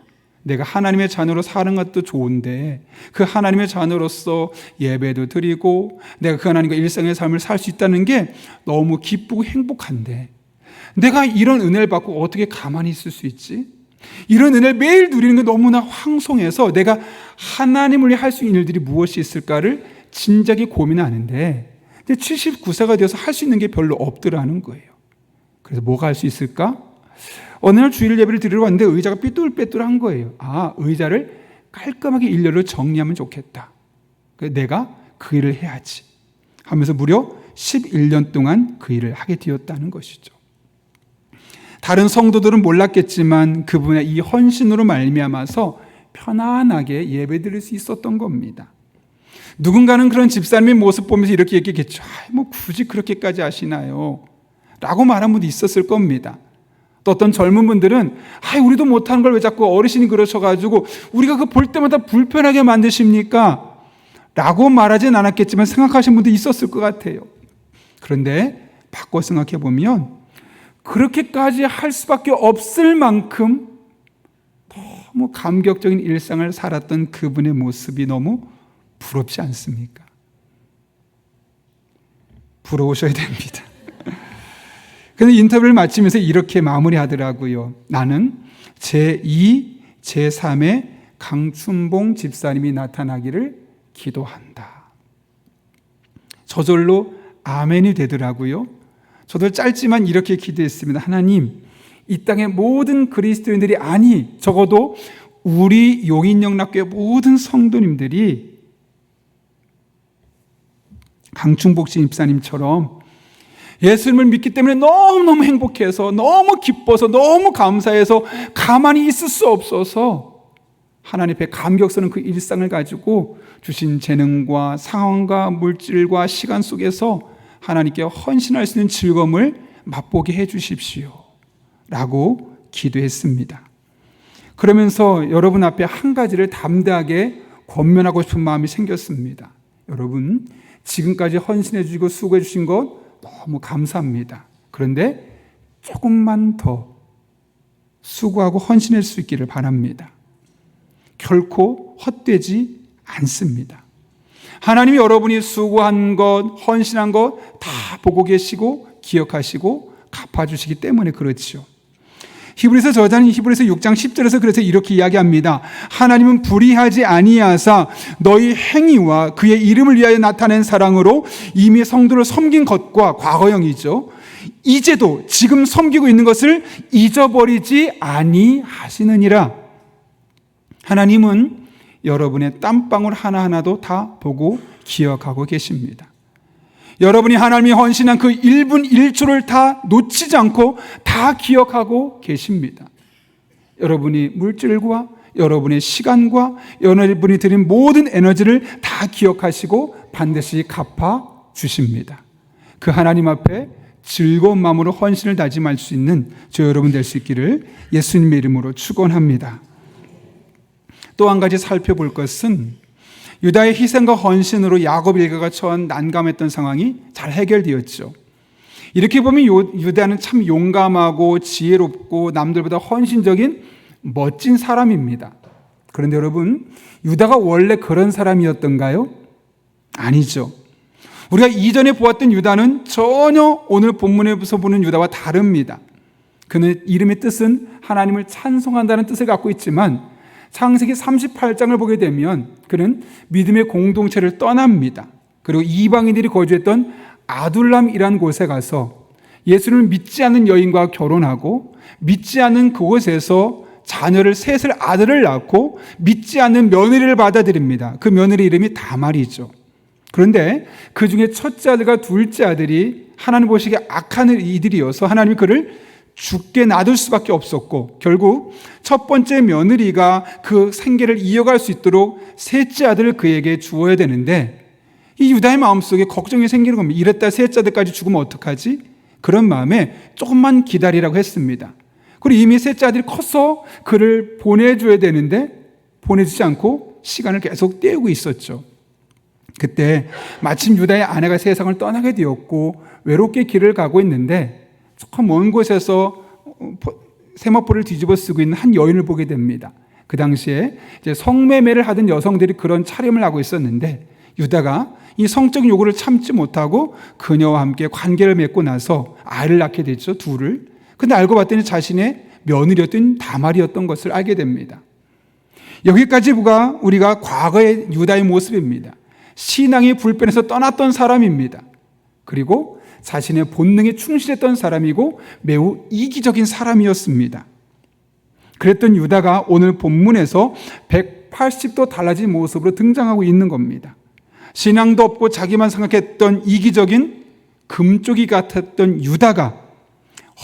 내가 하나님의 자녀로 사는 것도 좋은데 그 하나님의 자녀로서 예배도 드리고 내가 그 하나님과 일상의 삶을 살 수 있다는 게 너무 기쁘고 행복한데 내가 이런 은혜를 받고 어떻게 가만히 있을 수 있지? 이런 은혜를 매일 누리는 게 너무나 황송해서 내가 하나님을 위해 할 수 있는 일들이 무엇이 있을까를 진작에 고민하는데 79세가 되어서 할 수 있는 게 별로 없더라는 거예요. 그래서 뭐가 할 수 있을까? 어느 날 주일 예배를 드리러 왔는데 의자가 삐뚤빼뚤한 거예요. 아, 의자를 깔끔하게 일렬로 정리하면 좋겠다. 그래서 내가 그 일을 해야지 하면서 무려 11년 동안 그 일을 하게 되었다는 것이죠. 다른 성도들은 몰랐겠지만 그분의 이 헌신으로 말미암아서 편안하게 예배드릴 수 있었던 겁니다. 누군가는 그런 집사님의 모습 보면서 이렇게 얘기했겠죠. 뭐 굳이 그렇게까지 하시나요? 라고 말한 분도 있었을 겁니다. 또 어떤 젊은 분들은 우리도 못하는 걸 왜 자꾸 어르신이 그러셔가지고 우리가 그 볼 때마다 불편하게 만드십니까? 라고 말하진 않았겠지만 생각하신 분도 있었을 것 같아요. 그런데 바꿔 생각해 보면 그렇게까지 할 수밖에 없을 만큼 너무 감격적인 일상을 살았던 그분의 모습이 너무 부럽지 않습니까? 부러우셔야 됩니다. 그래서 인터뷰를 마치면서 이렇게 마무리하더라고요. 나는 제2, 제3의 강춘봉 집사님이 나타나기를 기도한다. 저절로 아멘이 되더라고요. 저도 짧지만 이렇게 기도했습니다. 하나님, 이 땅의 모든 그리스도인들이, 아니 적어도 우리 용인영락교회 모든 성도님들이 강춘복 집사님처럼 예수님을 믿기 때문에 너무너무 행복해서 너무 기뻐서 너무 감사해서 가만히 있을 수 없어서 하나님 앞에 감격스러운 그 일상을 가지고 주신 재능과 상황과 물질과 시간 속에서 하나님께 헌신할 수 있는 즐거움을 맛보게 해 주십시오 라고 기도했습니다. 그러면서 여러분 앞에 한 가지를 담대하게 권면하고 싶은 마음이 생겼습니다. 여러분, 지금까지 헌신해 주시고 수고해 주신 것 너무 감사합니다. 그런데 조금만 더 수고하고 헌신할 수 있기를 바랍니다. 결코 헛되지 않습니다. 하나님이 여러분이 수고한 것, 헌신한 것 다 보고 계시고 기억하시고 갚아주시기 때문에 그렇지요. 히브리서 저자는 히브리서 6장 10절에서 그래서 이렇게 이야기합니다. 하나님은 불의하지 아니하사 너희 행위와 그의 이름을 위하여 나타낸 사랑으로 이미 성도를 섬긴 것과 과거형이죠. 이제도 지금 섬기고 있는 것을 잊어버리지 아니하시느니라. 하나님은 여러분의 땀방울 하나하나도 다 보고 기억하고 계십니다. 여러분이 하나님이 헌신한 그 1분 1초를 다 놓치지 않고 다 기억하고 계십니다. 여러분이 물질과 여러분의 시간과 여러분이 드린 모든 에너지를 다 기억하시고 반드시 갚아 주십니다. 그 하나님 앞에 즐거운 마음으로 헌신을 다짐할 수 있는 저 여러분 될 수 있기를 예수님의 이름으로 축원합니다. 또 한 가지 살펴볼 것은 유다의 희생과 헌신으로 야곱 일가가 처한 난감했던 상황이 잘 해결되었죠. 이렇게 보면 유다는 참 용감하고 지혜롭고 남들보다 헌신적인 멋진 사람입니다. 그런데 여러분, 유다가 원래 그런 사람이었던가요? 아니죠. 우리가 이전에 보았던 유다는 전혀 오늘 본문에서 보는 유다와 다릅니다. 그는 이름의 뜻은 하나님을 찬송한다는 뜻을 갖고 있지만 창세기 38장을 보게 되면 그는 믿음의 공동체를 떠납니다. 그리고 이방인들이 거주했던 아둘람이라는 곳에 가서 예수를 믿지 않는 여인과 결혼하고 믿지 않는 그곳에서 자녀를 셋을 아들을 낳고 믿지 않는 며느리를 받아들입니다. 그 며느리 이름이 다말이죠. 그런데 그 중에 첫째 아들과 둘째 아들이 하나님 보시기에 악한 이들이어서 하나님이 그를 죽게 놔둘 수밖에 없었고 결국 첫 번째 며느리가 그 생계를 이어갈 수 있도록 셋째 아들을 그에게 주어야 되는데 이 유다의 마음속에 걱정이 생기는 겁니다. 이랬다 셋째 아들까지 죽으면 어떡하지? 그런 마음에 조금만 기다리라고 했습니다. 그리고 이미 셋째 아들이 커서 그를 보내줘야 되는데 보내주지 않고 시간을 계속 때우고 있었죠. 그때 마침 유다의 아내가 세상을 떠나게 되었고 외롭게 길을 가고 있는데 저 먼 곳에서 세마포를 뒤집어 쓰고 있는 한 여인을 보게 됩니다. 그 당시에 이제 성매매를 하던 여성들이 그런 차림을 하고 있었는데 유다가 이 성적인 요구를 참지 못하고 그녀와 함께 관계를 맺고 나서 아이를 낳게 됐죠. 둘을. 근데 알고 봤더니 자신의 며느리였던 다말이었던 것을 알게 됩니다. 여기까지가 우리가 과거의 유다의 모습입니다. 신앙이 불변해서 떠났던 사람입니다. 그리고 자신의 본능에 충실했던 사람이고 매우 이기적인 사람이었습니다. 그랬던 유다가 오늘 본문에서 180도 달라진 모습으로 등장하고 있는 겁니다. 신앙도 없고 자기만 생각했던 이기적인 금쪽이 같았던 유다가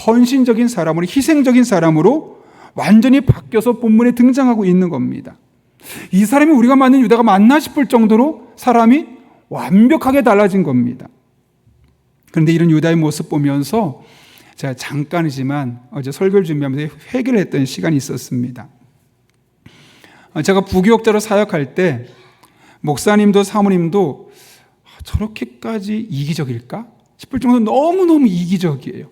헌신적인 사람으로 희생적인 사람으로 완전히 바뀌어서 본문에 등장하고 있는 겁니다. 이 사람이 우리가 맞는 유다가 맞나 싶을 정도로 사람이 완벽하게 달라진 겁니다. 그런데 이런 유다의 모습 보면서 제가 잠깐이지만 어제 설교를 준비하면서 회개를 했던 시간이 있었습니다. 제가 부교육자로 사역할 때 목사님도 사모님도 저렇게까지 이기적일까 싶을 정도로 너무너무 이기적이에요.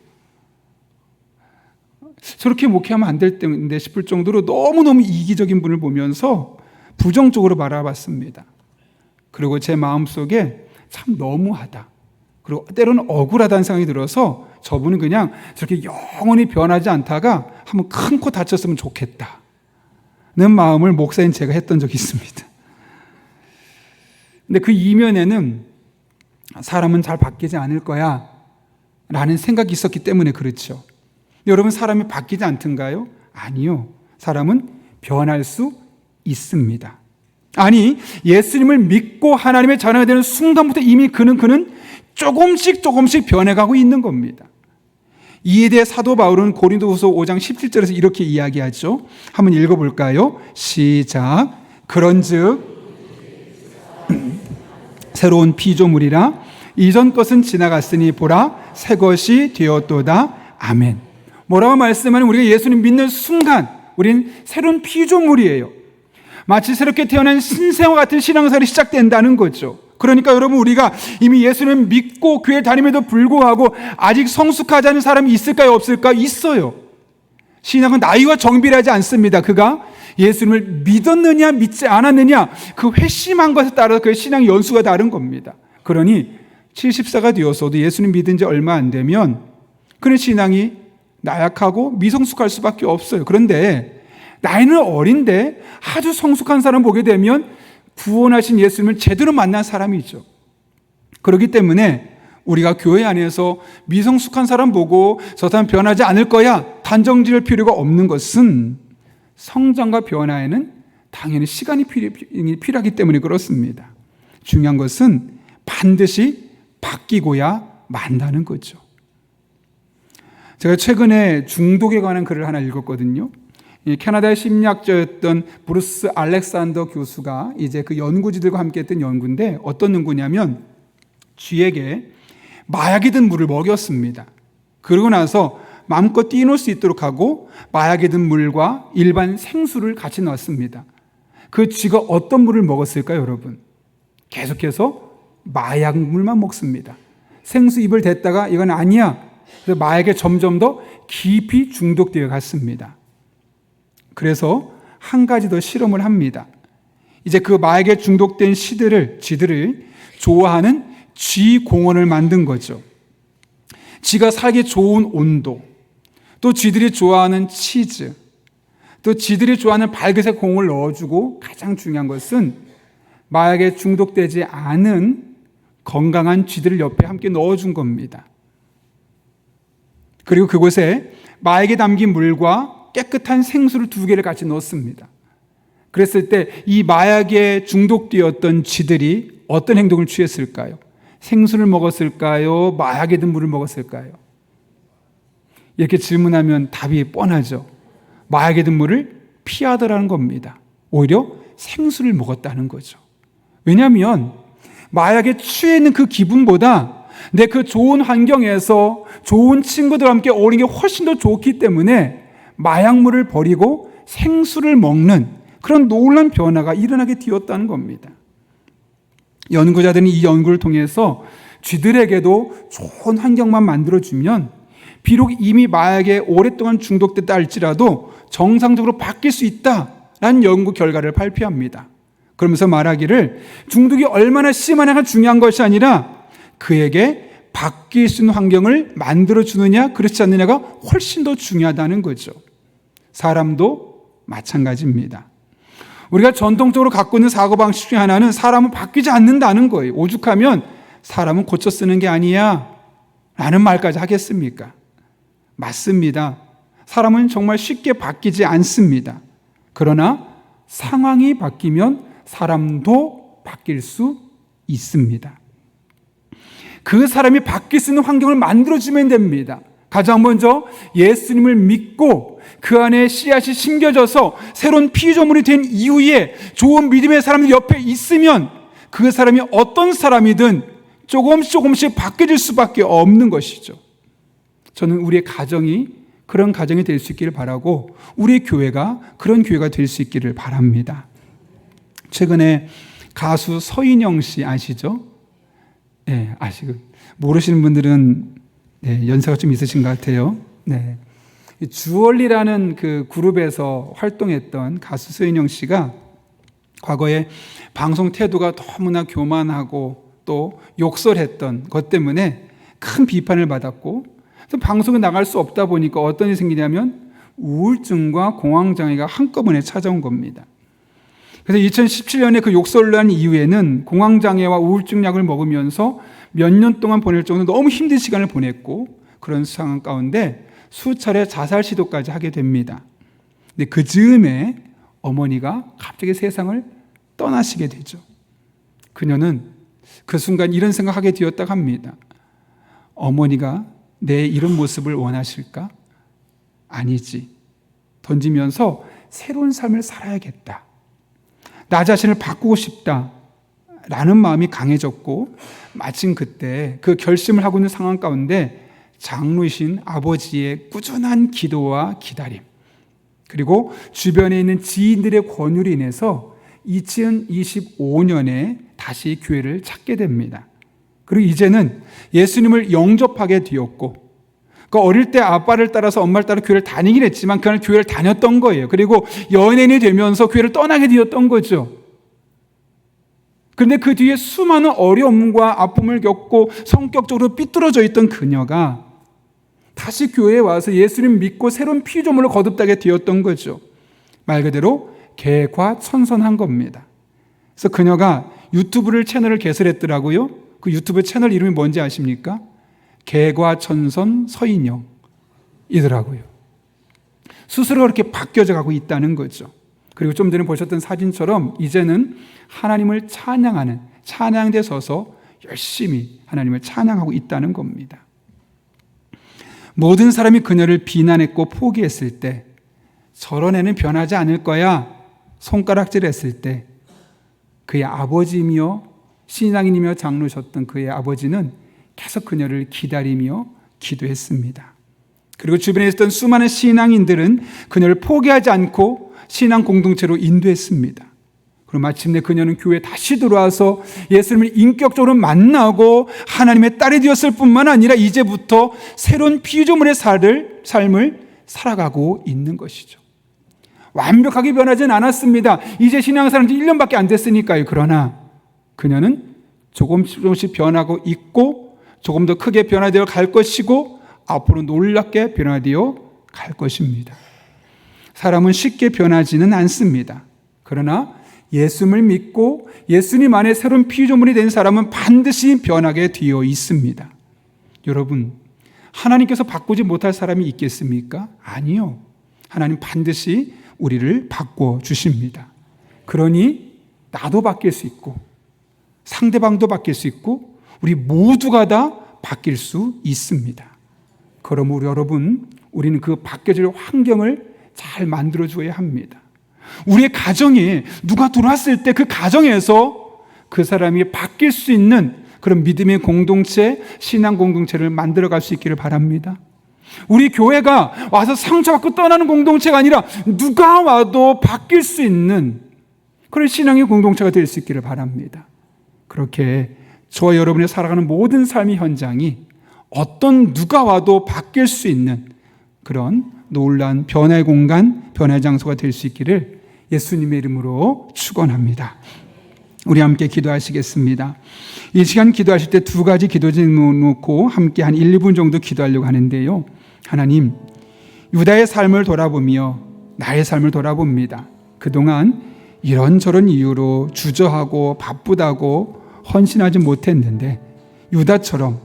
저렇게 목회하면 안 될 텐데 싶을 정도로 너무너무 이기적인 분을 보면서 부정적으로 바라봤습니다. 그리고 제 마음속에 참 너무하다. 그리고 때로는 억울하다는 생각이 들어서 저분은 그냥 저렇게 영원히 변하지 않다가 한번 큰 코 다쳤으면 좋겠다는 마음을 목사인 제가 했던 적이 있습니다. 근데 그 이면에는 사람은 잘 바뀌지 않을 거야 라는 생각이 있었기 때문에 그렇죠. 여러분 사람이 바뀌지 않던가요? 아니요. 사람은 변할 수 있습니다. 아니 예수님을 믿고 하나님의 자녀가 되는 순간부터 이미 그는 조금씩 변해가고 있는 겁니다. 이에 대해 사도 바울은 고린도후서 5장 17절에서 이렇게 이야기하죠. 한번 읽어볼까요? 시작. 그런즉 새로운 피조물이라 이전 것은 지나갔으니 보라 새 것이 되었도다. 아멘. 뭐라고 말씀하면 우리가 예수님 믿는 순간 우린 새로운 피조물이에요. 마치 새롭게 태어난 신생아 같은 신앙생활이 시작된다는 거죠. 그러니까 여러분, 우리가 이미 예수님 믿고 교회 다님에도 불구하고 아직 성숙하지 않은 사람이 있을까요? 없을까? 있어요. 신앙은 나이와 정비하지 않습니다. 그가 예수님을 믿었느냐 믿지 않았느냐, 그 회심한 것에 따라서 그의 신앙 연수가 다른 겁니다. 그러니 70세가 되어서도 예수님 믿은 지 얼마 안 되면 그런 신앙이 나약하고 미성숙할 수밖에 없어요. 그런데 나이는 어린데 아주 성숙한 사람 보게 되면 구원하신 예수님을 제대로 만난 사람이죠. 그렇기 때문에 우리가 교회 안에서 미성숙한 사람 보고 저 사람 변하지 않을 거야 단정 지을 필요가 없는 것은 성장과 변화에는 당연히 시간이 필요하기 때문에 그렇습니다. 중요한 것은 반드시 바뀌고야 만다는 거죠. 제가 최근에 중독에 관한 글을 하나 읽었거든요. 캐나다의 심리학자였던 브루스 알렉산더 교수가 이제 그 연구지들과 함께 했던 연구인데, 어떤 연구냐면 쥐에게 마약이 든 물을 먹였습니다. 그러고 나서 마음껏 뛰놀 수 있도록 하고 마약이 든 물과 일반 생수를 같이 넣었습니다. 그 쥐가 어떤 물을 먹었을까요, 여러분? 계속해서 마약물만 먹습니다. 생수 입을 댔다가 이건 아니야. 그래서 마약에 점점 더 깊이 중독되어 갔습니다. 그래서 한 가지 더 실험을 합니다. 이제 그 마약에 중독된 쥐들을 좋아하는 쥐 공원을 만든 거죠. 쥐가 살기 좋은 온도, 또 쥐들이 좋아하는 치즈, 또 쥐들이 좋아하는 발그색 공을 넣어주고, 가장 중요한 것은 마약에 중독되지 않은 건강한 쥐들을 옆에 함께 넣어준 겁니다. 그리고 그곳에 마약에 담긴 물과 깨끗한 생수를 2개를 같이 넣었습니다. 그랬을 때 이 마약에 중독되었던 쥐들이 어떤 행동을 취했을까요? 생수를 먹었을까요? 마약에 든 물을 먹었을까요? 이렇게 질문하면 답이 뻔하죠. 마약에 든 물을 피하더라는 겁니다. 오히려 생수를 먹었다는 거죠. 왜냐하면 마약에 취해 있는 그 기분보다 내 그 좋은 환경에서 좋은 친구들과 함께 어울리는 게 훨씬 더 좋기 때문에 마약물을 버리고 생수를 먹는 그런 놀라운 변화가 일어나게 되었다는 겁니다. 연구자들은 이 연구를 통해서 쥐들에게도 좋은 환경만 만들어주면 비록 이미 마약에 오랫동안 중독됐다 할지라도 정상적으로 바뀔 수 있다라는 연구 결과를 발표합니다. 그러면서 말하기를 중독이 얼마나 심하냐가 중요한 것이 아니라 그에게 바뀔 수 있는 환경을 만들어주느냐 그렇지 않느냐가 훨씬 더 중요하다는 거죠. 사람도 마찬가지입니다. 우리가 전통적으로 갖고 있는 사고방식 중에 하나는 사람은 바뀌지 않는다는 거예요. 오죽하면 사람은 고쳐 쓰는 게 아니야 라는 말까지 하겠습니까? 맞습니다. 사람은 정말 쉽게 바뀌지 않습니다. 그러나 상황이 바뀌면 사람도 바뀔 수 있습니다. 그 사람이 바뀔 수 있는 환경을 만들어주면 됩니다. 가장 먼저 예수님을 믿고 그 안에 씨앗이 심겨져서 새로운 피조물이 된 이후에 좋은 믿음의 사람들 옆에 있으면 그 사람이 어떤 사람이든 조금씩 바뀌어질 수밖에 없는 것이죠. 저는 우리의 가정이 그런 가정이 될 수 있기를 바라고 우리 교회가 그런 교회가 될 수 있기를 바랍니다. 최근에 가수 서인영 씨 아시죠? 네, 아시고 모르시는 분들은 네, 연세가 좀 있으신 것 같아요. 네. 주얼리라는 그 그룹에서 활동했던 가수 서인영 씨가 과거에 방송 태도가 너무나 교만하고 또 욕설했던 것 때문에 큰 비판을 받았고 또 방송에 나갈 수 없다 보니까 어떤 일이 생기냐면 우울증과 공황장애가 한꺼번에 찾아온 겁니다. 그래서 2017년에 그 욕설을 한 이후에는 공황장애와 우울증 약을 먹으면서 몇 년 동안 보낼 정도로 너무 힘든 시간을 보냈고 그런 상황 가운데 수차례 자살 시도까지 하게 됩니다. 근데 그 즈음에 어머니가 갑자기 세상을 떠나시게 되죠. 그녀는 그 순간 이런 생각하게 되었다고 합니다. 어머니가 내 이런 모습을 원하실까? 아니지. 던지면서 새로운 삶을 살아야겠다. 나 자신을 바꾸고 싶다. 라는 마음이 강해졌고, 마침 그때 그 결심을 하고 있는 상황 가운데 장로이신 아버지의 꾸준한 기도와 기다림, 그리고 주변에 있는 지인들의 권유로 인해서 2025년에 다시 교회를 찾게 됩니다. 그리고 이제는 예수님을 영접하게 되었고, 그 어릴 때 아빠를 따라서 엄마를 따라 교회를 다니긴 했지만 그날 교회를 다녔던 거예요. 그리고 연예인이 되면서 교회를 떠나게 되었던 거죠. 그런데 그 뒤에 수많은 어려움과 아픔을 겪고 성격적으로 삐뚤어져 있던 그녀가 다시 교회에 와서 예수님 믿고 새로운 피조물을 거듭나게 되었던 거죠. 말 그대로 개과천선한 겁니다. 그래서 그녀가 유튜브를 채널을 개설했더라고요. 그 유튜브 채널 이름이 뭔지 아십니까? 개과천선 서인영이더라고요. 스스로 그렇게 바뀌어져 가고 있다는 거죠. 그리고 좀 전에 보셨던 사진처럼 이제는 하나님을 찬양하는 찬양대에 서서 열심히 하나님을 찬양하고 있다는 겁니다. 모든 사람이 그녀를 비난했고 포기했을 때, 저런 애는 변하지 않을 거야 손가락질했을 때, 그의 아버지이며 신앙인이며 장로셨던 그의 아버지는 계속 그녀를 기다리며 기도했습니다. 그리고 주변에 있었던 수많은 신앙인들은 그녀를 포기하지 않고 신앙 공동체로 인도했습니다. 그리고 마침내 그녀는 교회에 다시 들어와서 예수님을 인격적으로 만나고 하나님의 딸이 되었을 뿐만 아니라 이제부터 새로운 피조물의 삶을 살아가고 있는 것이죠. 완벽하게 변하진 않았습니다. 이제 신앙생활한 지 1년밖에 안 됐으니까요. 그러나 그녀는 조금씩 변하고 있고, 조금 더 크게 변화되어 갈 것이고, 앞으로 놀랍게 변화되어 갈 것입니다. 사람은 쉽게 변하지는 않습니다. 그러나 예수님을 믿고 예수님 안에 새로운 피조물이 된 사람은 반드시 변하게 되어 있습니다. 여러분, 하나님께서 바꾸지 못할 사람이 있겠습니까? 아니요. 하나님 반드시 우리를 바꿔주십니다. 그러니 나도 바뀔 수 있고 상대방도 바뀔 수 있고 우리 모두가 다 바뀔 수 있습니다. 그러므로 여러분, 우리는 그 바뀌어질 환경을 잘 만들어줘야 합니다. 우리의 가정에 누가 들어왔을 때 그 가정에서 그 사람이 바뀔 수 있는 그런 믿음의 공동체, 신앙 공동체를 만들어갈 수 있기를 바랍니다. 우리 교회가 와서 상처받고 떠나는 공동체가 아니라 누가 와도 바뀔 수 있는 그런 신앙의 공동체가 될 수 있기를 바랍니다. 그렇게 저와 여러분이 살아가는 모든 삶의 현장이 어떤 누가 와도 바뀔 수 있는 그런 놀라운 변화의 공간, 변화의 장소가 될 수 있기를 예수님의 이름으로 축원합니다. 우리 함께 기도하시겠습니다. 이 시간 기도하실 때 두 가지 기도 질문 놓고 함께 한 1, 2분 정도 기도하려고 하는데요. 하나님, 유다의 삶을 돌아보며 나의 삶을 돌아봅니다. 그동안 이런저런 이유로 주저하고 바쁘다고 헌신하지 못했는데 유다처럼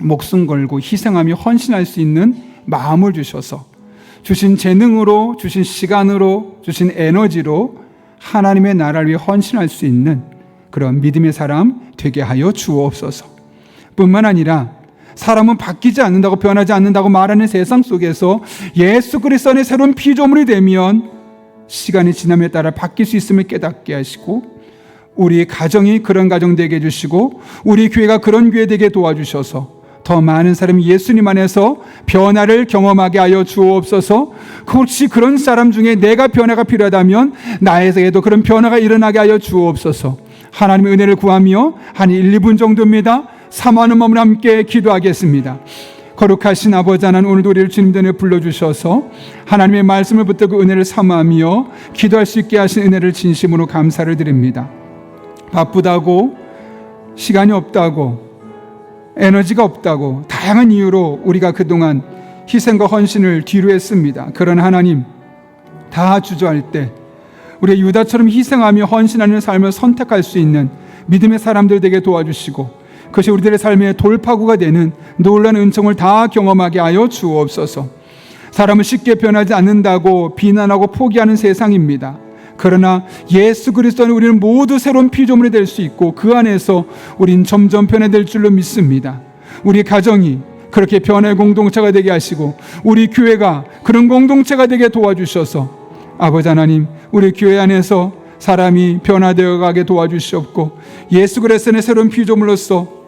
목숨 걸고 희생하며 헌신할 수 있는 마음을 주셔서 주신 재능으로, 주신 시간으로, 주신 에너지로 하나님의 나라를 위해 헌신할 수 있는 그런 믿음의 사람 되게 하여 주옵소서. 뿐만 아니라 사람은 바뀌지 않는다고, 변하지 않는다고 말하는 세상 속에서 예수 그리스도 안에 새로운 피조물이 되면 시간이 지남에 따라 바뀔 수 있음을 깨닫게 하시고, 우리 가정이 그런 가정 되게 해주시고, 우리 교회가 그런 교회 되게 도와주셔서 더 많은 사람이 예수님 안에서 변화를 경험하게 하여 주옵소서. 혹시 그런 사람 중에 내가 변화가 필요하다면 나에게도 그런 변화가 일어나게 하여 주옵소서. 하나님의 은혜를 구하며 한 1, 2분 정도입니다. 사모하는 마음으로 함께 기도하겠습니다. 거룩하신 아버지 하나님, 오늘도 우리를 주님 전에 불러주셔서 하나님의 말씀을 붙들고 은혜를 사모하며 기도할 수 있게 하신 은혜를 진심으로 감사를 드립니다. 바쁘다고, 시간이 없다고, 에너지가 없다고 다양한 이유로 우리가 그동안 희생과 헌신을 뒤로 했습니다. 그런 하나님, 다 주저할 때 우리가 유다처럼 희생하며 헌신하는 삶을 선택할 수 있는 믿음의 사람들 되게 도와주시고, 그것이 우리들의 삶의 돌파구가 되는 놀라운 은총을 다 경험하게 하여 주옵소서. 사람은 쉽게 변하지 않는다고 비난하고 포기하는 세상입니다. 그러나 예수 그리스도 안에 우리는 모두 새로운 피조물이 될 수 있고 그 안에서 우린 점점 변화될 줄로 믿습니다. 우리 가정이 그렇게 변화의 공동체가 되게 하시고 우리 교회가 그런 공동체가 되게 도와주셔서 아버지 하나님, 우리 교회 안에서 사람이 변화되어 가게 도와주시옵고 예수 그리스도의 새로운 피조물로서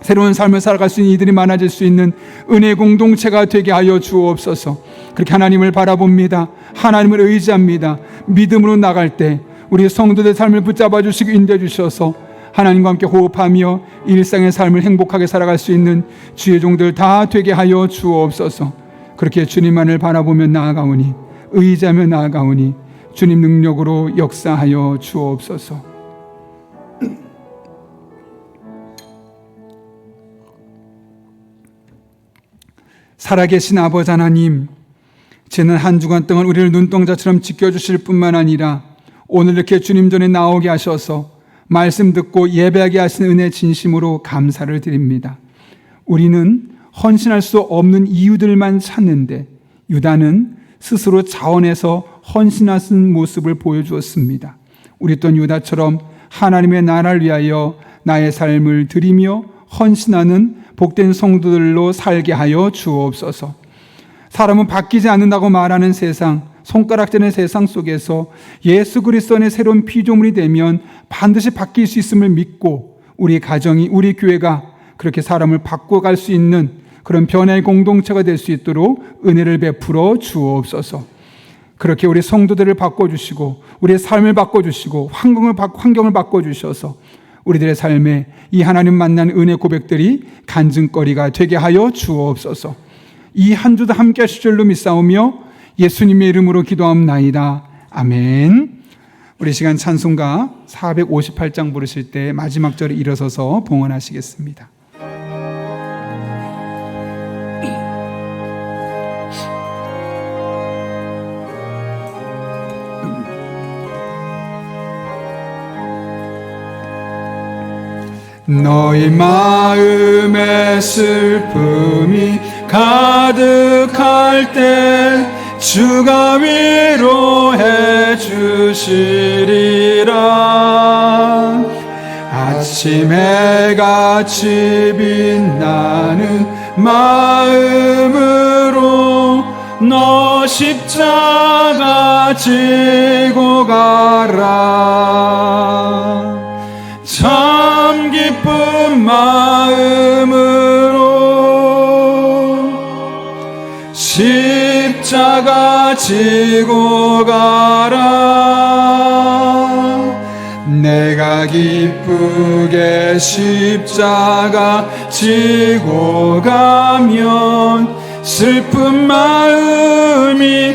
새로운 삶을 살아갈 수 있는 이들이 많아질 수 있는 은혜 공동체가 되게 하여 주옵소서. 그렇게 하나님을 바라봅니다. 하나님을 의지합니다. 믿음으로 나갈 때 우리 성도들의 삶을 붙잡아 주시고 인도해 주셔서 하나님과 함께 호흡하며 일상의 삶을 행복하게 살아갈 수 있는 주의 종들 다 되게 하여 주옵소서. 그렇게 주님만을 바라보며 나아가오니, 의지하며 나아가오니 주님 능력으로 역사하여 주옵소서. 살아계신 아버지 하나님, 지난 한 주간 동안 우리를 눈동자처럼 지켜주실 뿐만 아니라 오늘 이렇게 주님 전에 나오게 하셔서 말씀 듣고 예배하게 하신 은혜 진심으로 감사를 드립니다. 우리는 헌신할 수 없는 이유들만 찾는데 유다는 스스로 자원해서 헌신하신 모습을 보여주었습니다. 우리 또한 유다처럼 하나님의 나라를 위하여 나의 삶을 드리며 헌신하는 복된 성도들로 살게 하여 주옵소서. 사람은 바뀌지 않는다고 말하는 세상, 손가락질의 세상 속에서 예수 그리스도 안에 새로운 피조물이 되면 반드시 바뀔 수 있음을 믿고 우리 가정이, 우리 교회가 그렇게 사람을 바꿔갈 수 있는 그런 변화의 공동체가 될 수 있도록 은혜를 베풀어 주옵소서. 그렇게 우리 성도들을 바꿔주시고 우리의 삶을 바꿔주시고 환경을 바꿔주셔서 우리들의 삶에 이 하나님 만난 은혜 고백들이 간증거리가 되게 하여 주옵소서. 이 한 주도 함께 하실 줄로 믿사오며 예수님의 이름으로 기도합나이다. 아멘. 우리 시간 찬송가 458장 부르실 때 마지막 절에 일어서서 봉헌하시겠습니다. 너희 마음에 슬픔이 가득할 때 주가 위로해 주시리라. 아침에 같이 빛나는 마음으로 너 십자가 지고 가라. 참 기쁜 마음으로 십자가 지고 가라. 내가 기쁘게 십자가 지고 가면 슬픈 마음이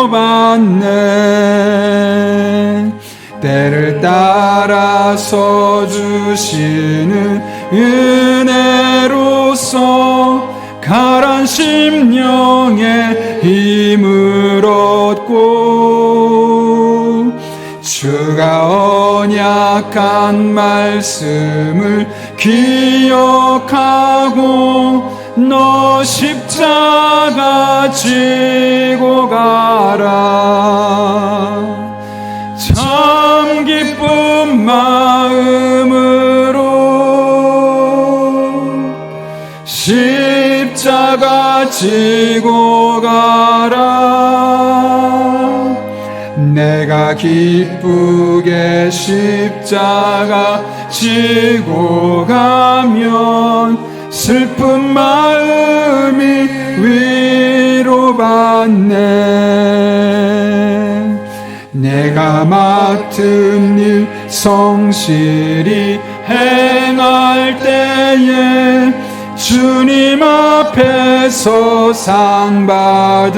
위로받네. 때를 따라서 주시는 은혜로서 가란 심령에 힘을 얻고 주가 언약한 말씀을 기억하고 너 십자가 지고 가라. 참 기쁜 마음으로 십자가 지고 가라. 내가 기쁘게 십자가 지고 가면 슬픈 마음이 위로받네. 내가 맡은 일 성실히 행할 때에 주님 앞에서 상 받으리.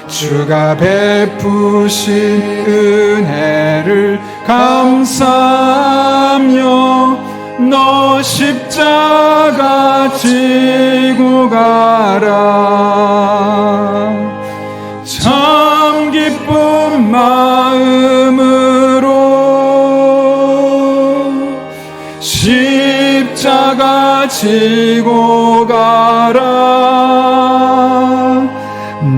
주가 베푸신 은혜를 감사하며 너 십자가 지고 가라. 참 기쁜 마음으로 십자가 지고 가라.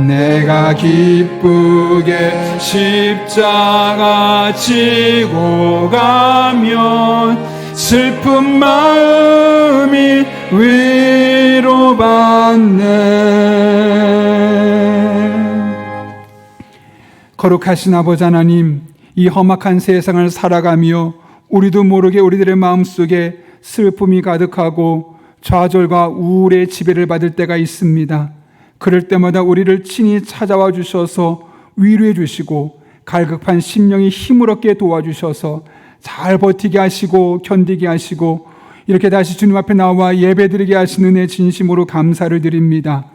내가 기쁘게 십자가 지고 가면 슬픈 마음이 위로받네. 거룩하신 아버지 하나님, 이 험악한 세상을 살아가며 우리도 모르게 우리들의 마음속에 슬픔이 가득하고 좌절과 우울의 지배를 받을 때가 있습니다. 그럴 때마다 우리를 친히 찾아와 주셔서 위로해 주시고 갈급한 심령이 힘을 얻게 도와주셔서 잘 버티게 하시고 견디게 하시고 이렇게 다시 주님 앞에 나와 예배드리게 하신 은혜 진심으로 감사를 드립니다.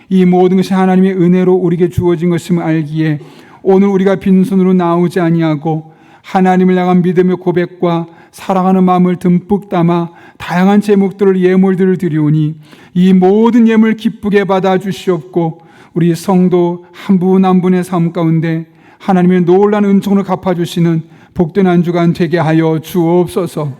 이 모든 것이 하나님의 은혜로 우리에게 주어진 것임을 알기에 오늘 우리가 빈손으로 나오지 아니하고 하나님을 향한 믿음의 고백과 사랑하는 마음을 듬뿍 담아 다양한 제목들을 예물들을 드리오니 이 모든 예물 기쁘게 받아 주시옵고 우리 성도 한 분 한 분의 삶 가운데 하나님의 놀라운 은총을 갚아주시는 복된 한 주간 되게 하여 주옵소서.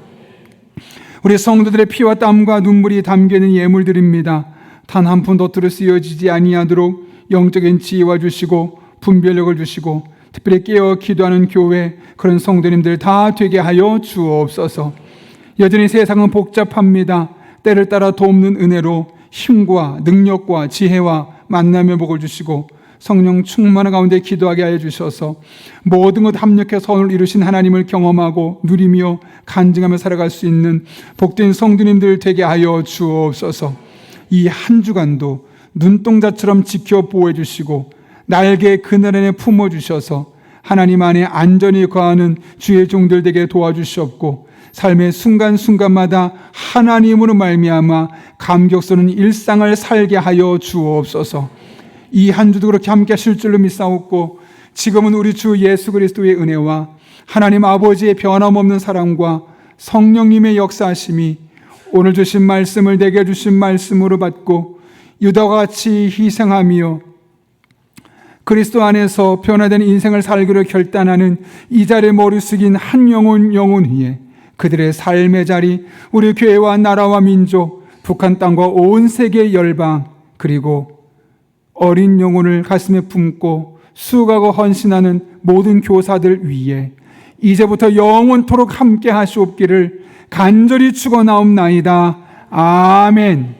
우리 성도들의 피와 땀과 눈물이 담겨있는 예물들입니다. 단 한 푼 덧으로 쓰여지지 아니하도록 영적인 지혜와 주시고 분별력을 주시고 특별히 깨어 기도하는 교회 그런 성도님들 다 되게 하여 주옵소서. 여전히 세상은 복잡합니다. 때를 따라 돕는 은혜로 힘과 능력과 지혜와 만남의 복을 주시고 성령 충만한 가운데 기도하게 하여 주셔서 모든 것 합력해 선을 이루신 하나님을 경험하고 누리며 간증하며 살아갈 수 있는 복된 성도님들 되게 하여 주옵소서. 이 한 주간도 눈동자처럼 지켜 보호해 주시고 날개 그늘 안에 품어주셔서 하나님 안에 안전히 거하는 주의 종들 되게 도와주시옵고 삶의 순간순간마다 하나님으로 말미암아 감격스러운 일상을 살게 하여 주옵소서. 이 한 주도 그렇게 함께 하실 줄로 믿사옵고 지금은 우리 주 예수 그리스도의 은혜와 하나님 아버지의 변함없는 사랑과 성령님의 역사하심이 오늘 주신 말씀을 내게 주신 말씀으로 받고 유다와 같이 희생하며 그리스도 안에서 변화된 인생을 살기로 결단하는 이 자리에 머리 숙인 한 영혼 위에 그들의 삶의 자리, 우리 교회와 나라와 민족, 북한 땅과 온 세계 열방 그리고 어린 영혼을 가슴에 품고 수고하고 헌신하는 모든 교사들 위에 이제부터 영원토록 함께 하시옵기를 간절히 축원하옵나이다. 아멘.